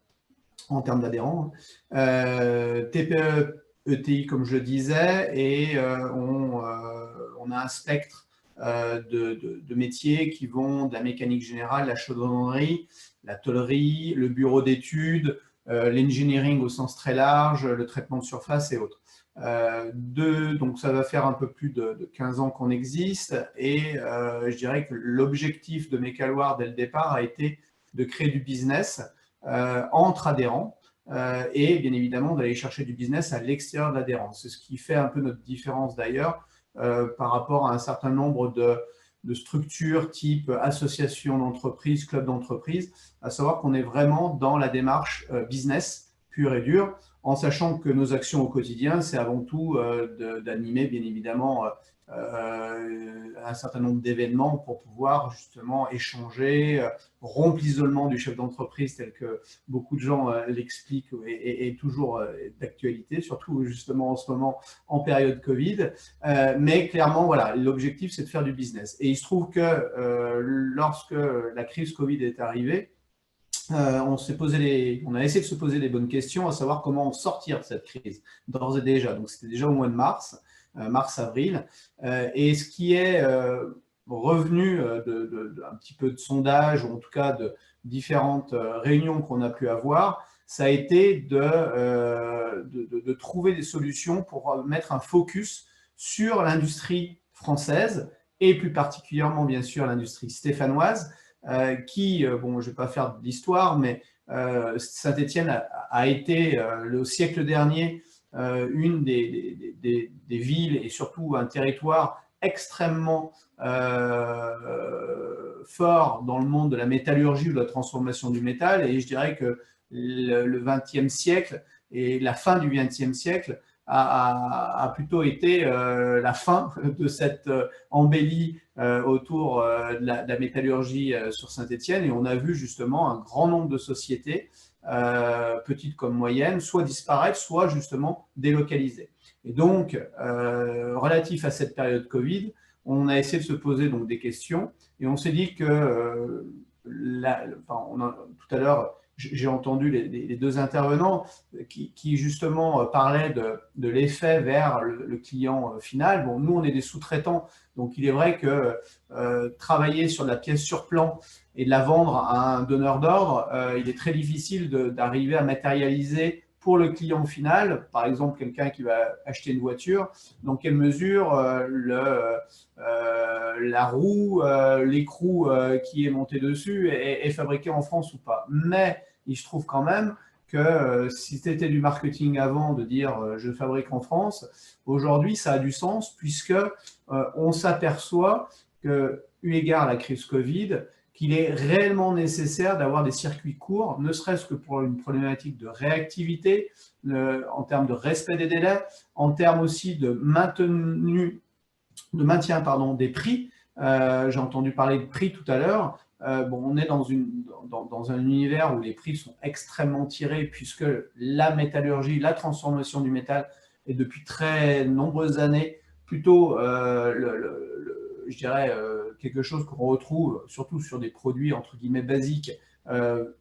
en termes d'adhérents. TPE, ETI, comme je le disais, et on a un spectre de métiers qui vont de la mécanique générale, la chaudronnerie, la tôlerie, le bureau d'études, l'engineering au sens très large, le traitement de surface et autres. Donc ça va faire un peu plus de 15 ans qu'on existe et je dirais que l'objectif de Mécaloir dès le départ a été de créer du business entre adhérents et bien évidemment d'aller chercher du business à l'extérieur de l'adhérent. C'est ce qui fait un peu notre différence d'ailleurs par rapport à un certain nombre de structures type association d'entreprise, club d'entreprise, à savoir qu'on est vraiment dans la démarche business pure et dure, en sachant que nos actions au quotidien, c'est avant tout d'animer bien évidemment un certain nombre d'événements pour pouvoir justement échanger, rompre l'isolement du chef d'entreprise tel que beaucoup de gens l'expliquent et toujours d'actualité, surtout justement en ce moment en période Covid. Mais clairement, voilà, l'objectif c'est de faire du business. Et il se trouve que lorsque la crise Covid est arrivée, on a essayé de se poser les bonnes questions, à savoir comment sortir de cette crise, d'ores et déjà. Donc, c'était déjà au mois de mars-avril. Et ce qui est revenu un petit peu de sondage, ou en tout cas de différentes réunions qu'on a pu avoir, ça a été de trouver des solutions pour mettre un focus sur l'industrie française et plus particulièrement, bien sûr, l'industrie stéphanoise, qui, bon, je ne vais pas faire de l'histoire, mais Saint-Étienne a été, le siècle dernier, une des villes et surtout un territoire extrêmement fort dans le monde de la métallurgie ou de la transformation du métal. Et je dirais que le XXe siècle et la fin du XXe siècle a plutôt été la fin de cette embellie autour de la métallurgie sur Saint-Étienne. Et on a vu justement un grand nombre de sociétés, petites comme moyennes, soit disparaître, soit justement délocaliser. Et donc, relatif à cette période Covid, on a essayé de se poser donc des questions et on s'est dit que, tout à l'heure, j'ai entendu les deux intervenants qui justement parlaient de l'effet vers le client final. Bon, nous, on est des sous-traitants, donc il est vrai que travailler sur de la pièce sur plan et de la vendre à un donneur d'ordre, il est très difficile d'arriver à matérialiser pour le client final, par exemple quelqu'un qui va acheter une voiture, dans quelle mesure la roue, l'écrou qui est monté dessus est fabriqué en France ou pas. Mais il se trouve quand même que si c'était du marketing avant de dire je fabrique en France, aujourd'hui ça a du sens puisque on s'aperçoit que, eu égard à la crise Covid, qu'il est réellement nécessaire d'avoir des circuits courts, ne serait-ce que pour une problématique de réactivité, en termes de respect des délais, en termes aussi de maintien des prix. J'ai entendu parler de prix tout à l'heure. Bon, on est dans un univers où les prix sont extrêmement tirés puisque la métallurgie, la transformation du métal est depuis très nombreuses années plutôt je dirais, quelque chose qu'on retrouve surtout sur des produits entre guillemets basiques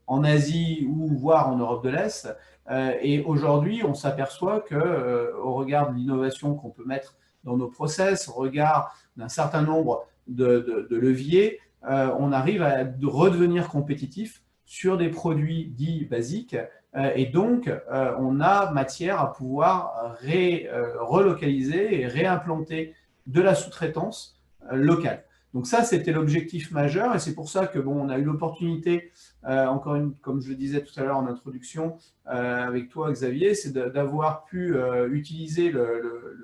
en Asie ou voire en Europe de l'Est. Et aujourd'hui, on s'aperçoit qu'au regard de l'innovation qu'on peut mettre dans nos process, au regard d'un certain nombre de leviers, on arrive à redevenir compétitif sur des produits dits basiques. Et donc, on a matière à pouvoir relocaliser et réimplanter de la sous-traitance locale. Donc ça, c'était l'objectif majeur et c'est pour ça que on a eu l'opportunité, comme je le disais tout à l'heure en introduction avec toi Xavier, c'est d'avoir pu utiliser le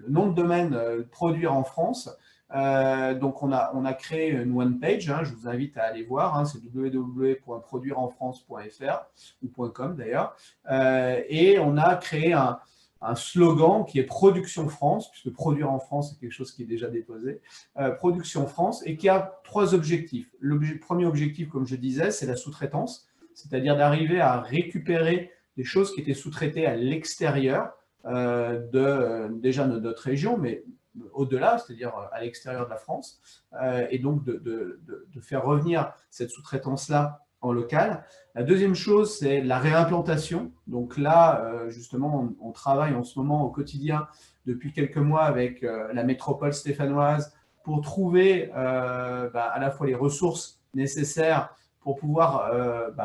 nom de domaine produire en France. Donc on a créé une one page, je vous invite à aller voir, c'est www.produireenfrance.fr ou .com d'ailleurs, et on a créé un slogan qui est Production France, puisque produire en France, c'est quelque chose qui est déjà déposé, Production France, et qui a 3 objectifs. Le premier objectif, comme je disais, c'est la sous-traitance, c'est-à-dire d'arriver à récupérer des choses qui étaient sous-traitées à l'extérieur déjà de notre région, mais au-delà, c'est-à-dire à l'extérieur de la France, et donc de faire revenir cette sous-traitance-là en local. La deuxième chose, c'est la réimplantation. Donc là, justement, on travaille en ce moment au quotidien depuis quelques mois avec la métropole stéphanoise pour trouver à la fois les ressources nécessaires pour pouvoir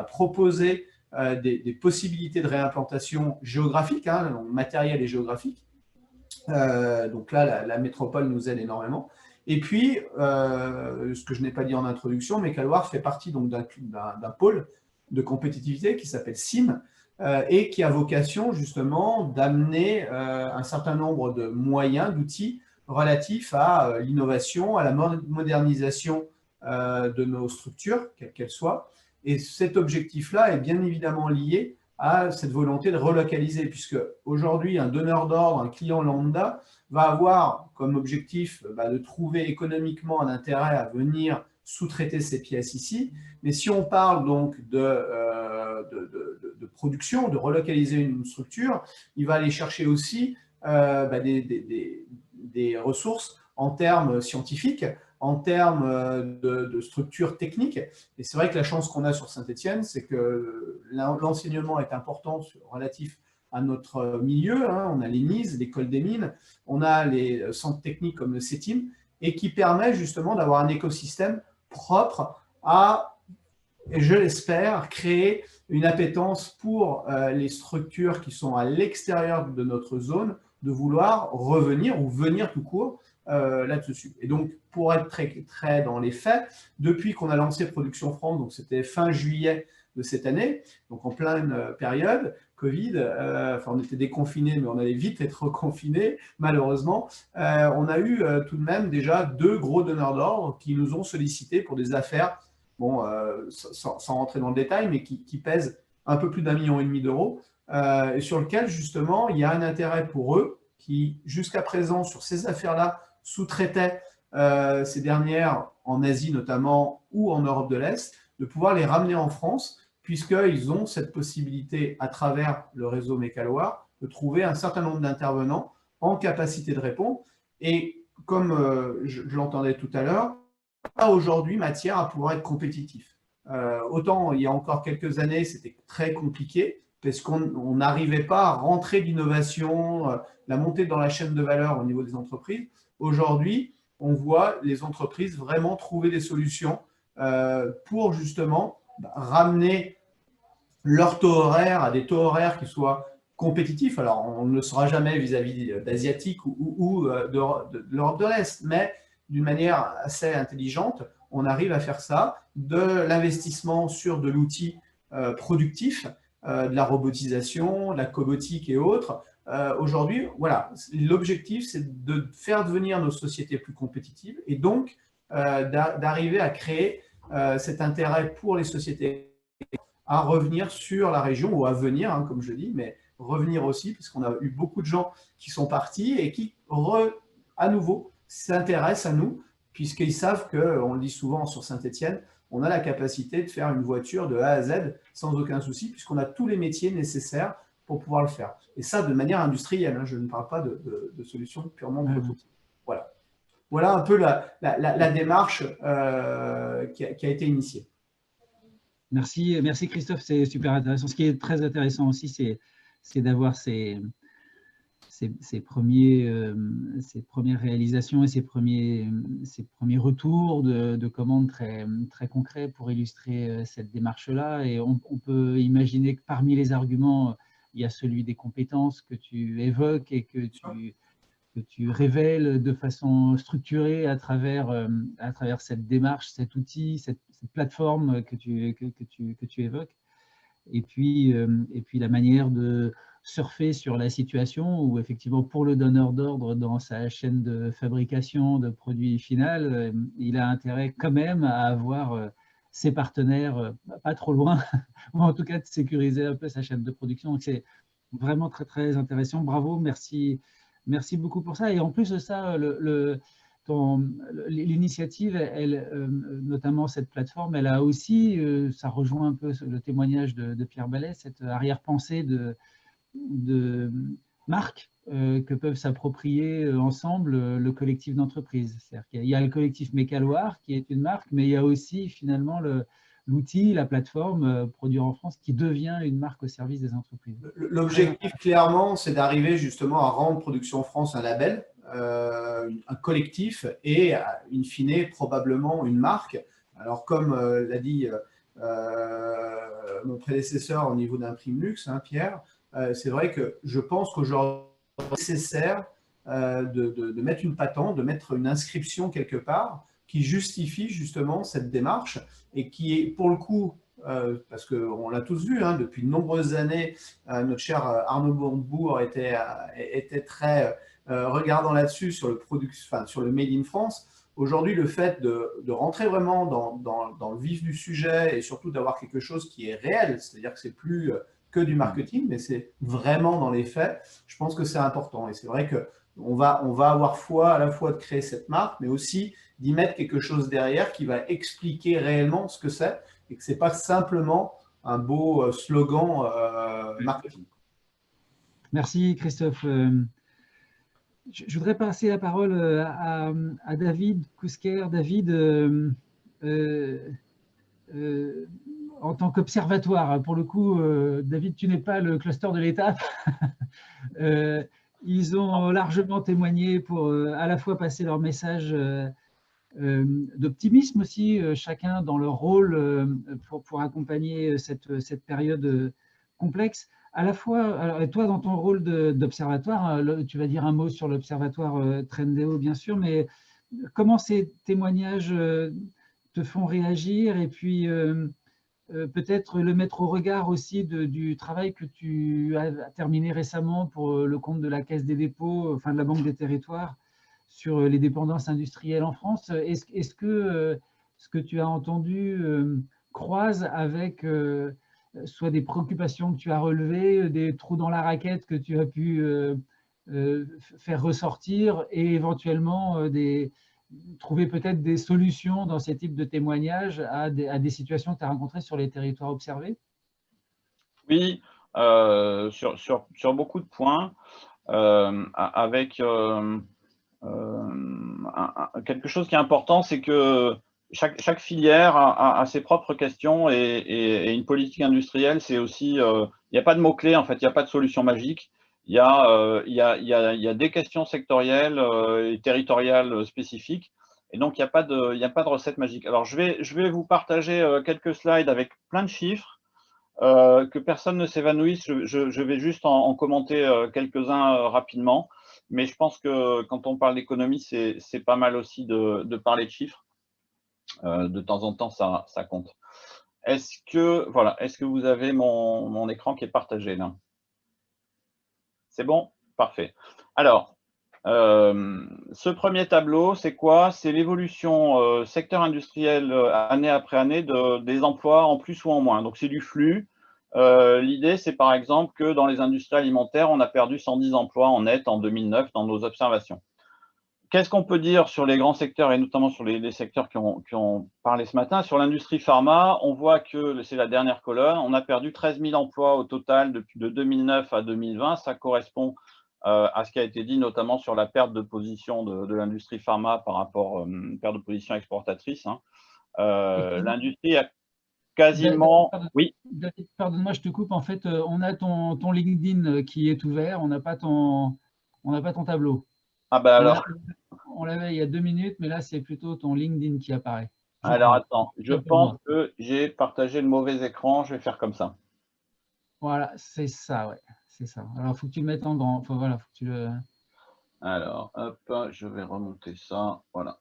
proposer des possibilités de réimplantation géographique, matérielle et géographique. Donc là, la métropole nous aide énormément. Et puis, ce que je n'ai pas dit en introduction, mais Caloire fait partie d'un pôle de compétitivité qui s'appelle CIM et qui a vocation justement d'amener un certain nombre de moyens, d'outils relatifs à l'innovation, à la modernisation de nos structures, quelles qu'elles soient. Et cet objectif-là est bien évidemment lié à cette volonté de relocaliser, puisque aujourd'hui, un donneur d'ordre, un client lambda, va avoir comme objectif de trouver économiquement un intérêt à venir sous-traiter ses pièces ici. Mais si on parle donc de production, de relocaliser une structure, il va aller chercher aussi des ressources en termes scientifiques, en termes de structure technique. Et c'est vrai que la chance qu'on a sur Saint-Étienne, c'est que l'enseignement est important relatif à notre milieu. On a l'ENISE, l'école des mines, on a les centres techniques comme le CETIM, et qui permet justement d'avoir un écosystème propre à, et je l'espère, créer une appétence pour les structures qui sont à l'extérieur de notre zone, de vouloir revenir ou venir tout court là-dessus. Et donc, pour être très dans les faits, depuis qu'on a lancé Production France, donc c'était fin juillet de cette année, donc en pleine période Covid, on était déconfinés, mais on allait vite être reconfinés, malheureusement. On a eu tout de même déjà 2 gros donneurs d'ordre qui nous ont sollicités pour des affaires, sans rentrer dans le détail, mais qui pèsent un peu plus d'1,5 million d'euros, et sur lequel, justement, il y a un intérêt pour eux qui, jusqu'à présent, sur ces affaires-là, sous-traitaient ces dernières en Asie notamment ou en Europe de l'Est, de pouvoir les ramener en France, puisqu'ils ont cette possibilité, à travers le réseau Mécaloir, de trouver un certain nombre d'intervenants en capacité de répondre. Et comme je l'entendais tout à l'heure, pas aujourd'hui matière à pouvoir être compétitif. autant il y a encore quelques années, c'était très compliqué parce qu'on n'arrivait pas à rentrer d'innovation, la montée dans la chaîne de valeur au niveau des entreprises. Aujourd'hui, on voit les entreprises vraiment trouver des solutions pour justement ramener leur taux horaire à des taux horaires qui soient compétitifs. Alors, on ne le sera jamais vis-à-vis d'Asiatiques ou de l'Europe de l'Est, mais d'une manière assez intelligente, on arrive à faire ça, de l'investissement sur de l'outil productif, de la robotisation, de la cobotique et autres. Aujourd'hui, voilà, l'objectif, c'est de faire devenir nos sociétés plus compétitives et donc d'arriver à créer cet intérêt pour les sociétés à revenir sur la région ou à venir, hein, comme je dis, mais revenir aussi, puisqu'on a eu beaucoup de gens qui sont partis et qui, à nouveau, s'intéressent à nous, puisqu'ils savent que, on le dit souvent sur Saint-Étienne, on a la capacité de faire une voiture de A à Z sans aucun souci, puisqu'on a tous les métiers nécessaires pour pouvoir le faire. Et ça, de manière industrielle, hein, je ne parle pas de solutions purement prototypes. Voilà. Voilà un peu la démarche qui a été initiée. Merci, merci Christophe, c'est super intéressant. Ce qui est très intéressant aussi, c'est d'avoir ces premières réalisations et ces premiers retours de commandes très, très concrets pour illustrer cette démarche-là. Et on peut imaginer que parmi les arguments, il y a celui des compétences que tu évoques et que tu révèles de façon structurée à travers cette démarche, cet outil, cette plateforme que tu évoques. Et puis la manière de surfer sur la situation où effectivement pour le donneur d'ordre dans sa chaîne de fabrication de produits final, il a intérêt quand même à avoir ses partenaires pas trop loin, ou en tout cas de sécuriser un peu sa chaîne de production. Donc c'est vraiment très très intéressant. Bravo, merci beaucoup pour ça. Et en plus de ça, l'initiative, notamment cette plateforme, elle a aussi, ça rejoint un peu le témoignage de Pierre Ballet, cette arrière-pensée de marques que peuvent s'approprier ensemble le collectif d'entreprises. C'est-à-dire qu'il y a le collectif Mécaloir qui est une marque, mais il y a aussi finalement l'outil, la plateforme Produire en France qui devient une marque au service des entreprises. L'objectif, clairement, c'est d'arriver justement à rendre Production France un label, un collectif et, in fine, probablement une marque. Alors, comme l'a dit mon prédécesseur au niveau d'Imprimeluxe, hein, Pierre, c'est vrai que je pense qu'aujourd'hui, c'est nécessaire de mettre une patente, de mettre une inscription quelque part qui justifie justement cette démarche et qui est, pour le coup, parce qu'on l'a tous vu, hein, depuis de nombreuses années, notre cher Arnaud Montebourg était très regardant là-dessus sur sur le Made in France. Aujourd'hui, le fait de rentrer vraiment dans le vif du sujet et surtout d'avoir quelque chose qui est réel, c'est-à-dire que c'est plus que du marketing, mais c'est vraiment dans les faits, je pense que c'est important. Et c'est vrai qu'on va avoir foi à la fois de créer cette marque, mais aussi d'y mettre quelque chose derrière qui va expliquer réellement ce que c'est et que ce n'est pas simplement un beau slogan marketing. Merci Christophe. Je voudrais passer la parole à David Kousker. David, en tant qu'observatoire, pour le coup, David, tu n'es pas le cluster de l'État. Ils ont largement témoigné pour à la fois passer leur message d'optimisme aussi, chacun dans leur rôle pour accompagner cette période complexe. À la fois, alors, toi dans ton rôle d'observatoire, tu vas dire un mot sur l'observatoire Trendéo bien sûr, mais comment ces témoignages te font réagir et puis peut-être le mettre au regard aussi du travail que tu as terminé récemment pour le compte de la Caisse des dépôts, enfin de la Banque des territoires, sur les dépendances industrielles en France. Est-ce que ce que tu as entendu croise avec soit des préoccupations que tu as relevées, des trous dans la raquette que tu as pu faire ressortir et éventuellement trouver peut-être des solutions dans ces types de témoignages à des situations que tu as rencontrées sur les territoires observés? Oui, sur beaucoup de points, avec quelque chose qui est important, c'est que chaque filière a ses propres questions et une politique industrielle, c'est aussi, il n'y a pas de mots-clés, en fait, il n'y a pas de solution magique. Il y a des questions sectorielles et territoriales spécifiques. Et donc, il n'y a pas de recette magique. Alors, je vais vous partager quelques slides avec plein de chiffres. Que personne ne s'évanouisse, je vais juste en commenter quelques-uns rapidement. Mais je pense que quand on parle d'économie, c'est pas mal aussi de parler de chiffres. De temps en temps, ça compte. Est-ce que vous avez mon écran qui est partagé là? C'est bon? Parfait. Alors, ce premier tableau, c'est quoi? C'est l'évolution secteur industriel année après année des emplois en plus ou en moins. Donc, c'est du flux. L'idée, c'est par exemple que dans les industries alimentaires, on a perdu 110 emplois en net en 2009 dans nos observations. Qu'est-ce qu'on peut dire sur les grands secteurs et notamment sur les secteurs qui ont parlé ce matin? Sur l'industrie pharma, on voit que, c'est la dernière colonne, on a perdu 13 000 emplois au total de 2009 à 2020. Ça correspond à ce qui a été dit notamment sur la perte de position de l'industrie pharma par rapport perte de position exportatrice. Hein. L'industrie a quasiment… Oui. David, pardonne-moi, je te coupe. En fait, on a ton LinkedIn qui est ouvert, on n'a pas ton tableau. Ah ben alors… On l'avait il y a 2 minutes, mais là, c'est plutôt ton LinkedIn qui apparaît. Alors, attends, je pense que j'ai partagé le mauvais écran. Je vais faire comme ça. Voilà, c'est ça, ouais. C'est ça. Alors, il faut que tu le mettes en grand. Enfin, voilà, faut que tu le… Alors, hop, je vais remonter ça. Voilà.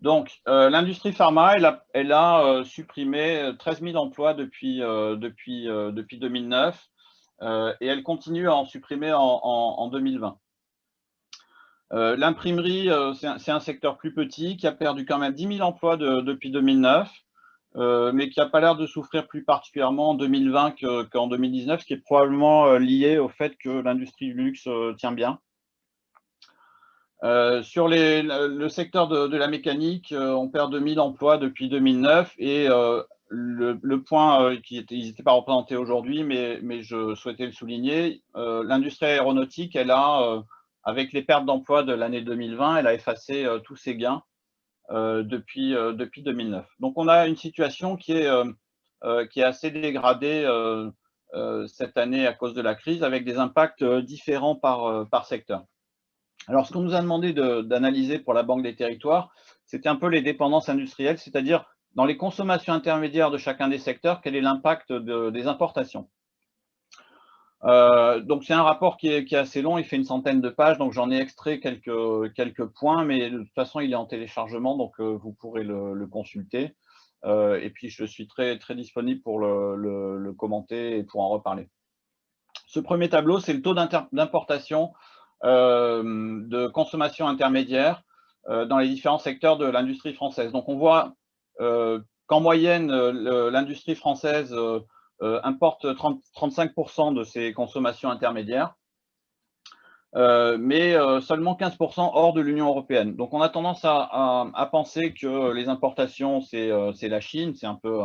Donc, l'industrie pharma, elle a supprimé 13 000 emplois depuis 2009 et elle continue à en supprimer en 2020. L'imprimerie, c'est un secteur plus petit qui a perdu quand même 10 000 emplois depuis 2009, mais qui n'a pas l'air de souffrir plus particulièrement en 2020 qu'en 2019, ce qui est probablement lié au fait que l'industrie du luxe tient bien. Sur le secteur de la mécanique, on perd 2000 emplois depuis 2009 et le point ils n'étaient pas représentés aujourd'hui, mais je souhaitais le souligner, l'industrie aéronautique, elle a, avec les pertes d'emplois de l'année 2020, elle a effacé tous ses gains depuis 2009. Donc on a une situation qui est assez dégradée cette année à cause de la crise, avec des impacts différents par secteur. Alors, ce qu'on nous a demandé d'analyser pour la Banque des territoires, c'était un peu les dépendances industrielles, c'est-à-dire dans les consommations intermédiaires de chacun des secteurs, quel est l'impact des importations. Donc, c'est un rapport qui est assez long, il fait une centaine de pages, donc j'en ai extrait quelques points, mais de toute façon, il est en téléchargement, donc vous pourrez le consulter. Et puis, je suis très, très disponible pour le commenter et pour en reparler. Ce premier tableau, c'est le taux d'importation de consommation intermédiaire dans les différents secteurs de l'industrie française. Donc, on voit qu'en moyenne, l'industrie française importe 35% de ses consommations intermédiaires, mais seulement 15% hors de l'Union européenne. Donc, on a tendance à penser que les importations, c'est la Chine, c'est un peu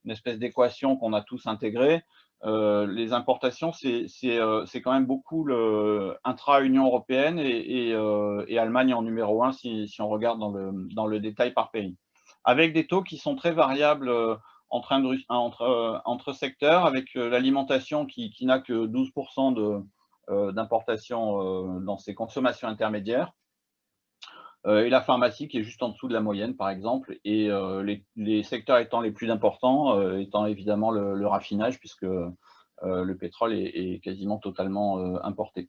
une espèce d'équation qu'on a tous intégrée. Les importations, c'est quand même beaucoup intra-Union européenne et Allemagne en numéro 1 si on regarde dans le détail par pays. Avec des taux qui sont très variables entre secteurs, avec l'alimentation qui n'a que 12% d'importation dans ses consommations intermédiaires, et la pharmacie qui est juste en dessous de la moyenne, par exemple, et les secteurs étant les plus importants, étant évidemment le raffinage, puisque le pétrole est quasiment totalement importé.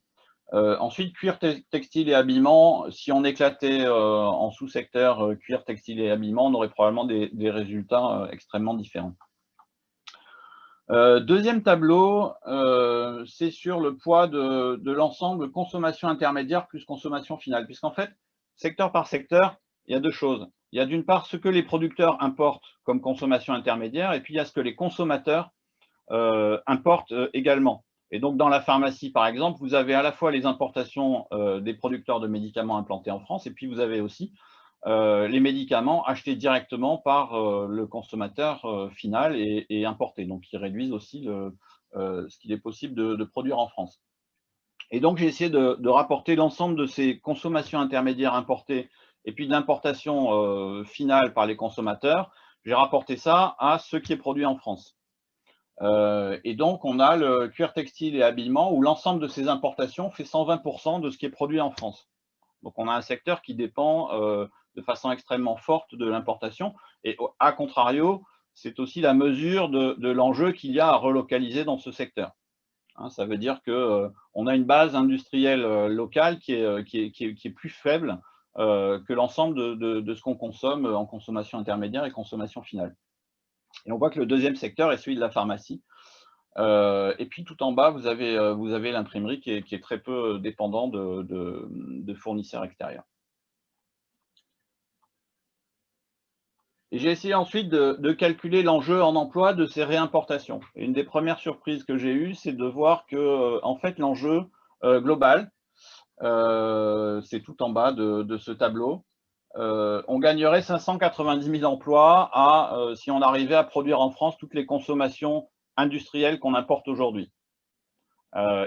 Ensuite, cuir, textile et habillement, si on éclatait en sous-secteurs cuir, textile et habillement, on aurait probablement des résultats extrêmement différents. Deuxième tableau, c'est sur le poids de l'ensemble consommation intermédiaire plus consommation finale, puisqu'en fait, secteur par secteur, il y a deux choses. Il y a d'une part ce que les producteurs importent comme consommation intermédiaire, et puis il y a ce que les consommateurs importent également. Et donc, dans la pharmacie, par exemple, vous avez à la fois les importations des producteurs de médicaments implantés en France, et puis vous avez aussi les médicaments achetés directement par le consommateur final et importés, donc qui réduisent aussi ce qu'il est possible de produire en France. Et donc, j'ai essayé de rapporter l'ensemble de ces consommations intermédiaires importées et puis d'importation finale par les consommateurs. J'ai rapporté ça à ce qui est produit en France. Et donc, on a le cuir textile et habillement où l'ensemble de ces importations fait 120% de ce qui est produit en France. Donc, on a un secteur qui dépend de façon extrêmement forte de l'importation. Et à contrario, c'est aussi la mesure de l'enjeu qu'il y a à relocaliser dans ce secteur. Hein, ça veut dire qu'on a une base industrielle locale qui est plus faible que l'ensemble de ce qu'on consomme en consommation intermédiaire et consommation finale. Et on voit que le deuxième secteur est celui de la pharmacie. Et puis tout en bas, vous avez l'imprimerie qui est très peu dépendant de fournisseurs extérieurs. Et j'ai essayé ensuite de calculer l'enjeu en emploi de ces réimportations. Et une des premières surprises que j'ai eues, c'est de voir que en fait, l'enjeu global, c'est tout en bas de ce tableau, on gagnerait 590 000 emplois si on arrivait à produire en France toutes les consommations industrielles qu'on importe aujourd'hui.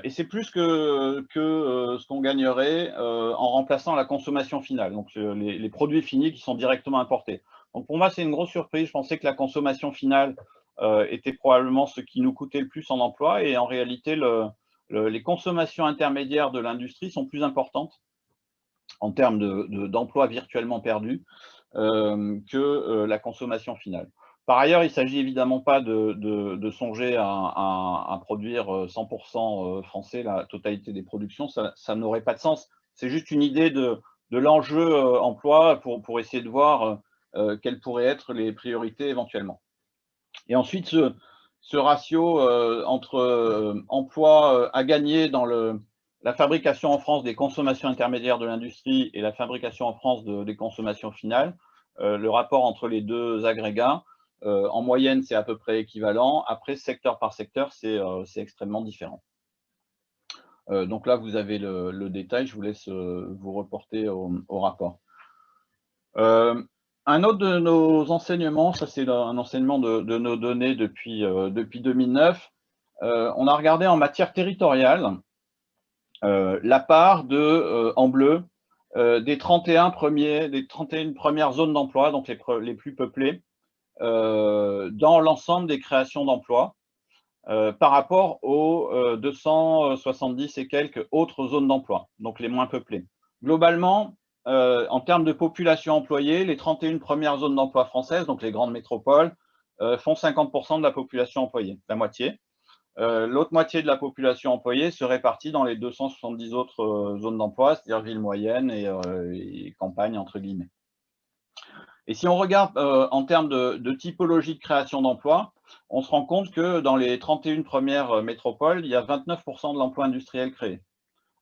Et c'est plus que ce qu'on gagnerait en remplaçant la consommation finale, donc les produits finis qui sont directement importés. Donc pour moi, c'est une grosse surprise. Je pensais que la consommation finale était probablement ce qui nous coûtait le plus en emploi, et en réalité, les consommations intermédiaires de l'industrie sont plus importantes en termes d'emplois virtuellement perdus que la consommation finale. Par ailleurs, il ne s'agit évidemment pas de songer à produire 100% français la totalité des productions, ça n'aurait pas de sens. C'est juste une idée de l'enjeu emploi pour essayer de voir quelles pourraient être les priorités éventuellement. Et ensuite, ce ratio entre emploi à gagner dans la fabrication en France des consommations intermédiaires de l'industrie et la fabrication en France des consommations finales, le rapport entre les deux agrégats, en moyenne, c'est à peu près équivalent. Après, secteur par secteur, c'est extrêmement différent. Donc là, vous avez le détail. Je vous laisse vous reporter au rapport. Un autre de nos enseignements, ça c'est un enseignement de nos données depuis 2009, on a regardé en matière territoriale la part en bleu des 31 premières zones d'emploi, donc les plus peuplées, dans l'ensemble des créations d'emplois par rapport aux 270 et quelques autres zones d'emploi, donc les moins peuplées. Globalement, en termes de population employée, les 31 premières zones d'emploi françaises, donc les grandes métropoles, font 50% de la population employée, la moitié. L'autre moitié de la population employée se répartit dans les 270 autres zones d'emploi, c'est-à-dire villes moyennes et campagnes, entre guillemets. Et si on regarde en termes de typologie de création d'emplois, on se rend compte que dans les 31 premières métropoles, il y a 29% de l'emploi industriel créé,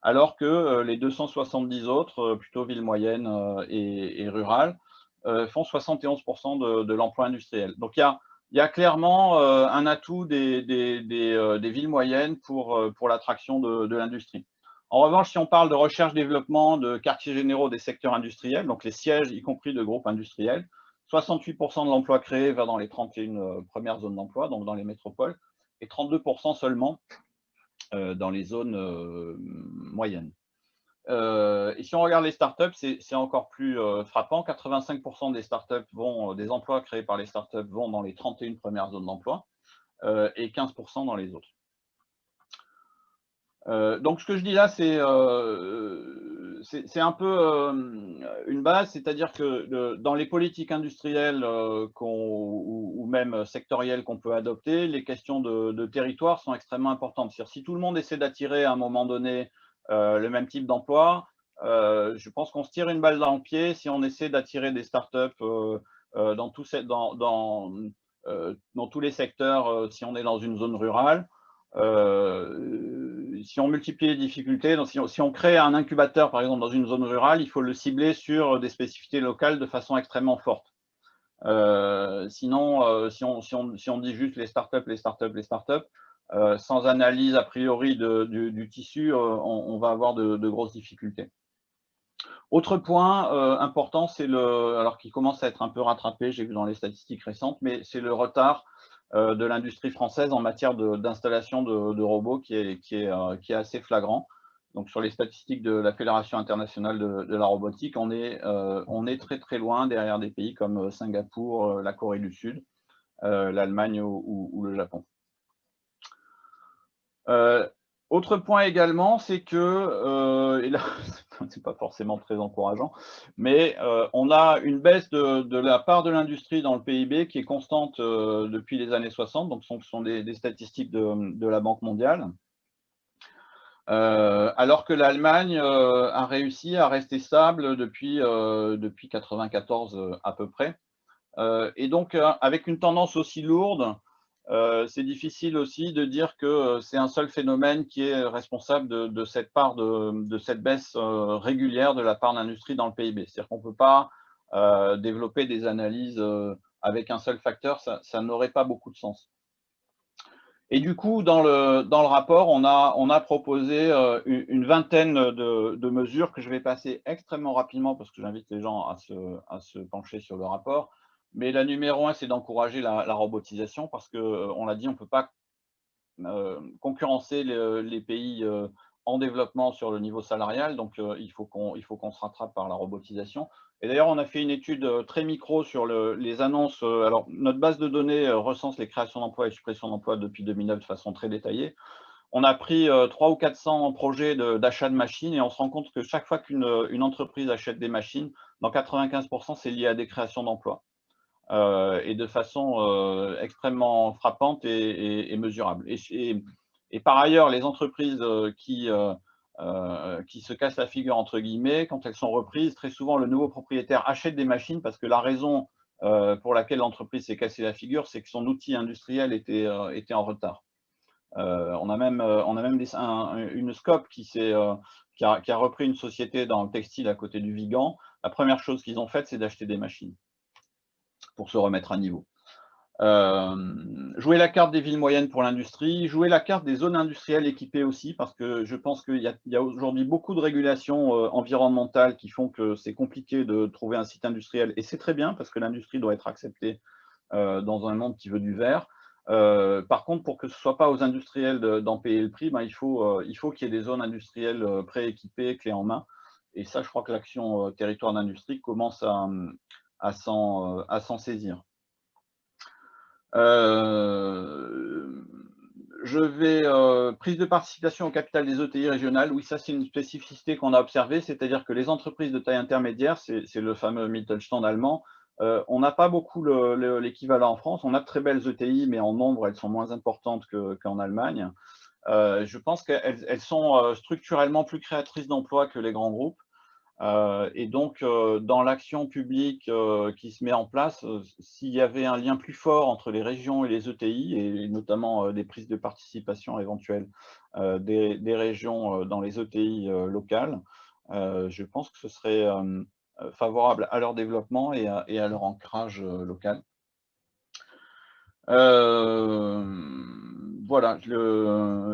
alors que les 270 autres, plutôt villes moyennes et rurales, font 71% de l'emploi industriel. Donc il y a clairement un atout des villes moyennes pour l'attraction de l'industrie. En revanche, si on parle de recherche-développement, de quartiers généraux des secteurs industriels, donc les sièges, y compris de groupes industriels, 68% de l'emploi créé va dans les 31 premières zones d'emploi, donc dans les métropoles, et 32% seulement dans les zones moyennes. Et si on regarde les startups, c'est encore plus frappant. 85% des startups des emplois créés par les startups vont dans les 31 premières zones d'emploi et 15% dans les autres. Donc ce que je dis là, c'est un peu une base, c'est-à-dire que dans les politiques industrielles ou même sectorielles qu'on peut adopter, les questions de territoire sont extrêmement importantes. C'est-à-dire si tout le monde essaie d'attirer à un moment donné le même type d'emploi, je pense qu'on se tire une balle dans le pied si on essaie d'attirer des startups dans tous les secteurs, si on est dans une zone rurale. Si on multiplie les difficultés, donc si on crée un incubateur, par exemple, dans une zone rurale, il faut le cibler sur des spécificités locales de façon extrêmement forte. Sinon, si on dit juste les startups, sans analyse a priori du tissu, on va avoir de grosses difficultés. Autre point important, alors qui commence à être un peu rattrapé, j'ai vu dans les statistiques récentes, mais c'est le retard de l'industrie française en matière d'installation de robots qui est assez flagrant. Donc sur les statistiques de la Fédération internationale de la robotique, on est très très loin derrière des pays comme Singapour, la Corée du Sud, l'Allemagne ou le Japon. Autre point également, c'est que, et là, c'est pas forcément très encourageant, mais on a une baisse de la part de l'industrie dans le PIB qui est constante depuis les années 60, donc ce sont des statistiques de la Banque mondiale. Alors que l'Allemagne a réussi à rester stable depuis 1994 à peu près. Et donc, avec une tendance aussi lourde, c'est difficile aussi de dire que c'est un seul phénomène qui est responsable de cette part de cette baisse régulière de la part de l'industrie dans le PIB. C'est-à-dire qu'on ne peut pas développer des analyses avec un seul facteur, ça n'aurait pas beaucoup de sens. Et du coup, dans le rapport, on a proposé une vingtaine de mesures que je vais passer extrêmement rapidement parce que j'invite les gens à se pencher sur le rapport. Mais la numéro 1, c'est d'encourager la robotisation parce qu'on l'a dit, on ne peut pas concurrencer les pays en développement sur le niveau salarial. Donc, il faut qu'on se rattrape par la robotisation. Et d'ailleurs, on a fait une étude très micro sur les annonces. Alors, notre base de données recense les créations d'emplois et suppressions d'emplois depuis 2009 de façon très détaillée. On a pris 300 ou 400 projets d'achat de machines et on se rend compte que chaque fois qu'une entreprise achète des machines, dans 95%, c'est lié à des créations d'emplois. Et de façon extrêmement frappante et mesurable. Et par ailleurs, les entreprises qui se cassent la figure, entre guillemets, quand elles sont reprises, très souvent, le nouveau propriétaire achète des machines parce que la raison pour laquelle l'entreprise s'est cassée la figure, c'est que son outil industriel était en retard. On a même une Scope qui a repris une société dans le textile à côté du Vigan. La première chose qu'ils ont faite, c'est d'acheter des machines pour se remettre à niveau. Jouer la carte des villes moyennes pour l'industrie, jouer la carte des zones industrielles équipées aussi, parce que je pense qu'il y a aujourd'hui beaucoup de régulations environnementales qui font que c'est compliqué de trouver un site industriel, et c'est très bien, parce que l'industrie doit être acceptée dans un monde qui veut du vert. Par contre, pour que ce ne soit pas aux industriels d'en payer le prix, il faut qu'il y ait des zones industrielles prééquipées, clés en main, et ça, je crois que l'action territoire d'industrie commence à s'en saisir. Prise de participation au capital des ETI régionales. Oui, ça c'est une spécificité qu'on a observée, c'est-à-dire que les entreprises de taille intermédiaire, c'est le fameux Mittelstand allemand, on n'a pas beaucoup l'équivalent en France. On a de très belles ETI, mais en nombre, elles sont moins importantes qu'en Allemagne. Je pense qu'elles sont structurellement plus créatrices d'emplois que les grands groupes. Et donc, dans l'action publique qui se met en place, s'il y avait un lien plus fort entre les régions et les ETI, et notamment des prises de participation éventuelles des régions dans les ETI locales, je pense que ce serait favorable à leur développement et à leur ancrage local. Voilà,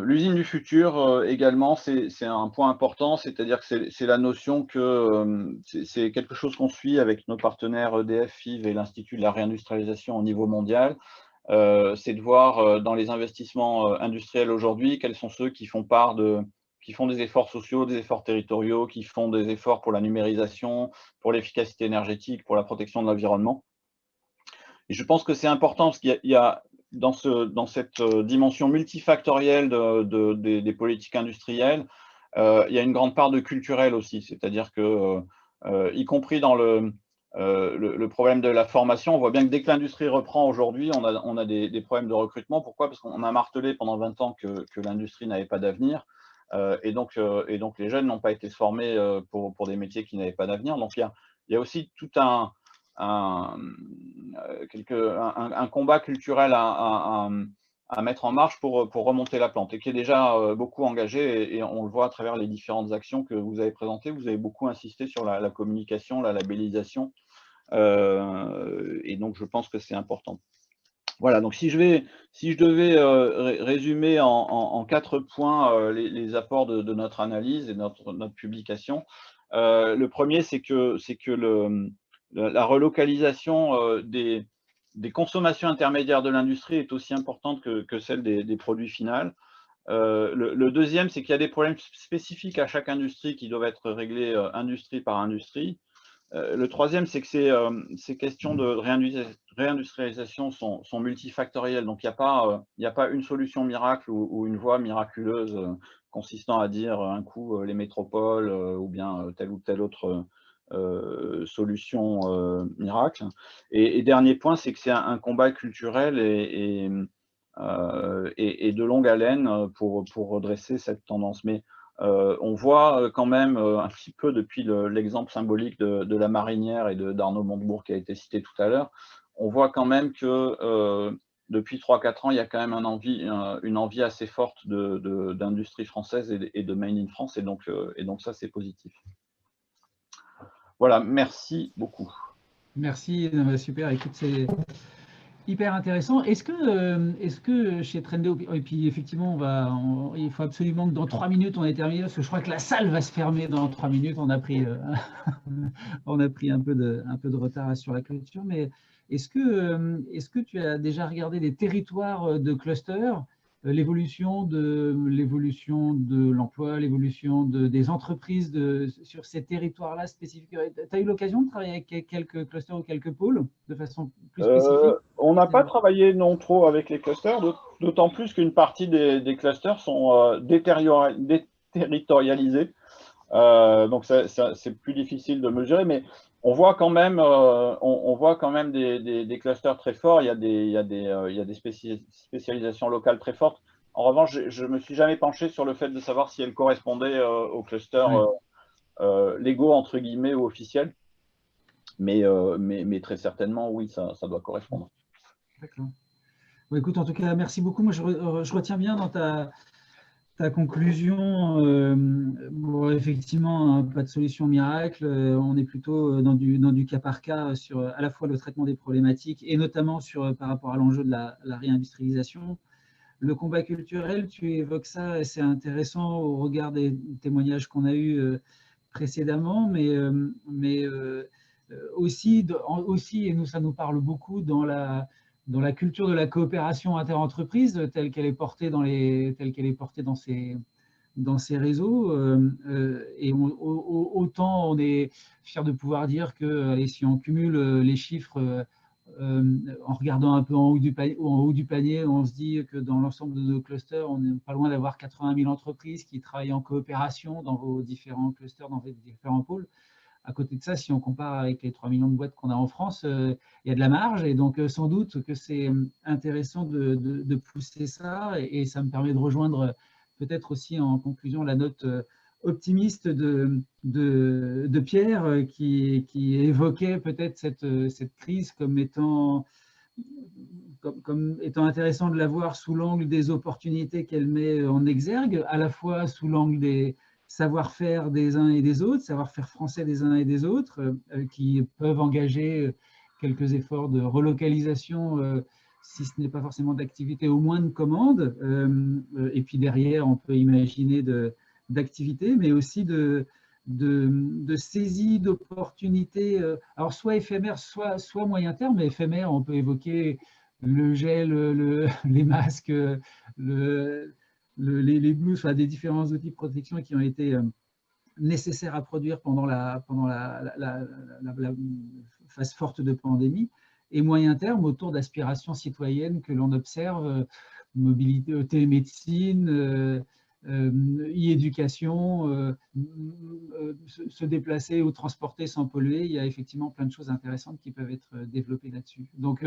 l'usine du futur également, c'est un point important, c'est-à-dire que c'est la notion que c'est quelque chose qu'on suit avec nos partenaires EDF, FIV et l'Institut de la réindustrialisation au niveau mondial. C'est de voir dans les investissements industriels aujourd'hui quels sont ceux qui font des efforts sociaux, des efforts territoriaux, qui font des efforts pour la numérisation, pour l'efficacité énergétique, pour la protection de l'environnement. Et je pense que c'est important parce qu'il y a dans cette dimension multifactorielle des politiques industrielles, il y a une grande part de culturel aussi, c'est-à-dire que, y compris dans le problème de la formation, on voit bien que dès que l'industrie reprend aujourd'hui, on a des problèmes de recrutement. Pourquoi? Parce qu'on a martelé pendant 20 ans que l'industrie n'avait pas d'avenir, et donc les jeunes n'ont pas été formés pour des métiers qui n'avaient pas d'avenir. Donc il y a aussi tout un combat culturel à mettre en marche pour remonter la pente et qui est déjà beaucoup engagé et on le voit à travers les différentes actions que vous avez présentées. Vous avez beaucoup insisté sur la communication, la labellisation et donc je pense que c'est important. Voilà, donc si je devais résumer en 4 points les apports de notre analyse et notre publication, le premier, c'est que la relocalisation des consommations intermédiaires de l'industrie est aussi importante que celle des produits finaux. Le deuxième, c'est qu'il y a des problèmes spécifiques à chaque industrie qui doivent être réglés industrie par industrie. Le troisième, c'est que ces questions de réindustrialisation sont multifactorielles. Donc, il n'y a pas une solution miracle ou une voie miraculeuse consistant à dire un coup les métropoles ou bien telle ou telle autre solution miracle. Et dernier point, c'est que c'est un combat culturel et de longue haleine pour redresser cette tendance. Mais on voit quand même un petit peu depuis l'exemple symbolique de la marinière et d'Arnaud Montebourg qui a été cité tout à l'heure, on voit quand même que depuis 3-4 ans, il y a quand même une envie assez forte d'industrie française et de Made in France, et donc ça, c'est positif. Voilà, merci beaucoup. Merci, super. Écoute, c'est hyper intéressant. Est-ce que chez Trendo, et puis effectivement, il faut absolument que dans 3 minutes on ait terminé, parce que je crois que la salle va se fermer dans 3 minutes. On a pris un peu de retard sur la clôture, mais est-ce que tu as déjà regardé des territoires de clusters, l'évolution de l'emploi, l'évolution des entreprises sur ces territoires-là spécifiques? Tu as eu l'occasion de travailler avec quelques clusters ou quelques pôles de façon plus spécifique? On n'a pas travaillé non trop avec les clusters, d'autant plus qu'une partie des clusters sont déterritorialisés. Donc c'est plus difficile de mesurer, mais on voit quand même, des clusters très forts. Il y a des spécialisations locales très fortes. En revanche, je ne me suis jamais penché sur le fait de savoir si elles correspondaient aux clusters légaux, entre guillemets, ou officiels. Mais très certainement, oui, ça doit correspondre. D'accord. Bon, écoute, en tout cas, merci beaucoup. Moi, je retiens bien dans ta conclusion, bon, effectivement, hein, pas de solution miracle. On est plutôt dans du cas par cas sur à la fois le traitement des problématiques et notamment par rapport à l'enjeu de la réindustrialisation. Le combat culturel, tu évoques ça, c'est intéressant au regard des témoignages qu'on a eus précédemment, mais aussi, et nous, ça nous parle beaucoup dans la culture de la coopération interentreprise telle qu'elle est portée dans ces réseaux. Et autant on est fier de pouvoir dire que allez, si on cumule les chiffres en regardant un peu en haut du panier, on se dit que dans l'ensemble de nos clusters, on n'est pas loin d'avoir 80 000 entreprises qui travaillent en coopération dans vos différents clusters, dans vos différents pôles. À côté de ça, si on compare avec les 3 millions de boîtes qu'on a en France, il y a de la marge, et donc sans doute que c'est intéressant de pousser ça, et ça me permet de rejoindre peut-être aussi en conclusion la note optimiste de Pierre qui évoquait peut-être cette crise comme étant intéressant de la voir sous l'angle des opportunités qu'elle met en exergue, à la fois sous l'angle des savoir-faire des uns et des autres, savoir-faire français des uns et des autres, qui peuvent engager quelques efforts de relocalisation, si ce n'est pas forcément d'activité, au moins de commandes. Et puis derrière, on peut imaginer d'activités, mais aussi de saisie d'opportunités, alors soit éphémères, soit moyen terme, mais éphémères, on peut évoquer le gel, les masques, les blouses, enfin, des différents outils de protection qui ont été nécessaires à produire pendant la phase forte de pandémie, et moyen terme autour d'aspirations citoyennes que l'on observe, mobilité, télémédecine, e-éducation, se déplacer ou transporter sans polluer. Il y a effectivement plein de choses intéressantes qui peuvent être développées là-dessus. Donc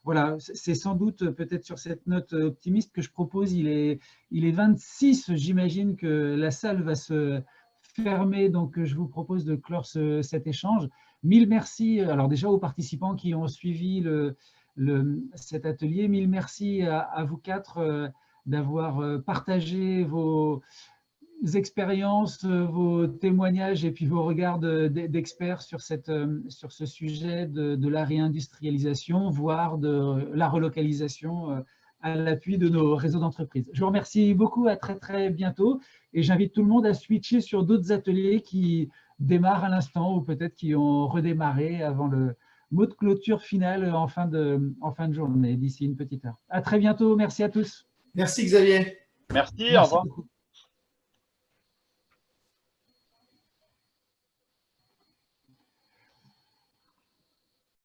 voilà, c'est sans doute peut-être sur cette note optimiste que je propose. Il est 26, j'imagine que la salle va se fermer, donc je vous propose de clore cet échange. Mille merci alors déjà aux participants qui ont suivi cet atelier. Mille merci à vous quatre d'avoir partagé vos expériences, vos témoignages et puis vos regards d'experts sur ce sujet de la réindustrialisation, voire de la relocalisation à l'appui de nos réseaux d'entreprises. Je vous remercie beaucoup, à très très bientôt, et j'invite tout le monde à switcher sur d'autres ateliers qui démarrent à l'instant ou peut-être qui ont redémarré avant le mot de clôture final en fin de journée, d'ici une petite heure. À très bientôt, merci à tous. Merci Xavier. Merci, au Merci revoir. beaucoup.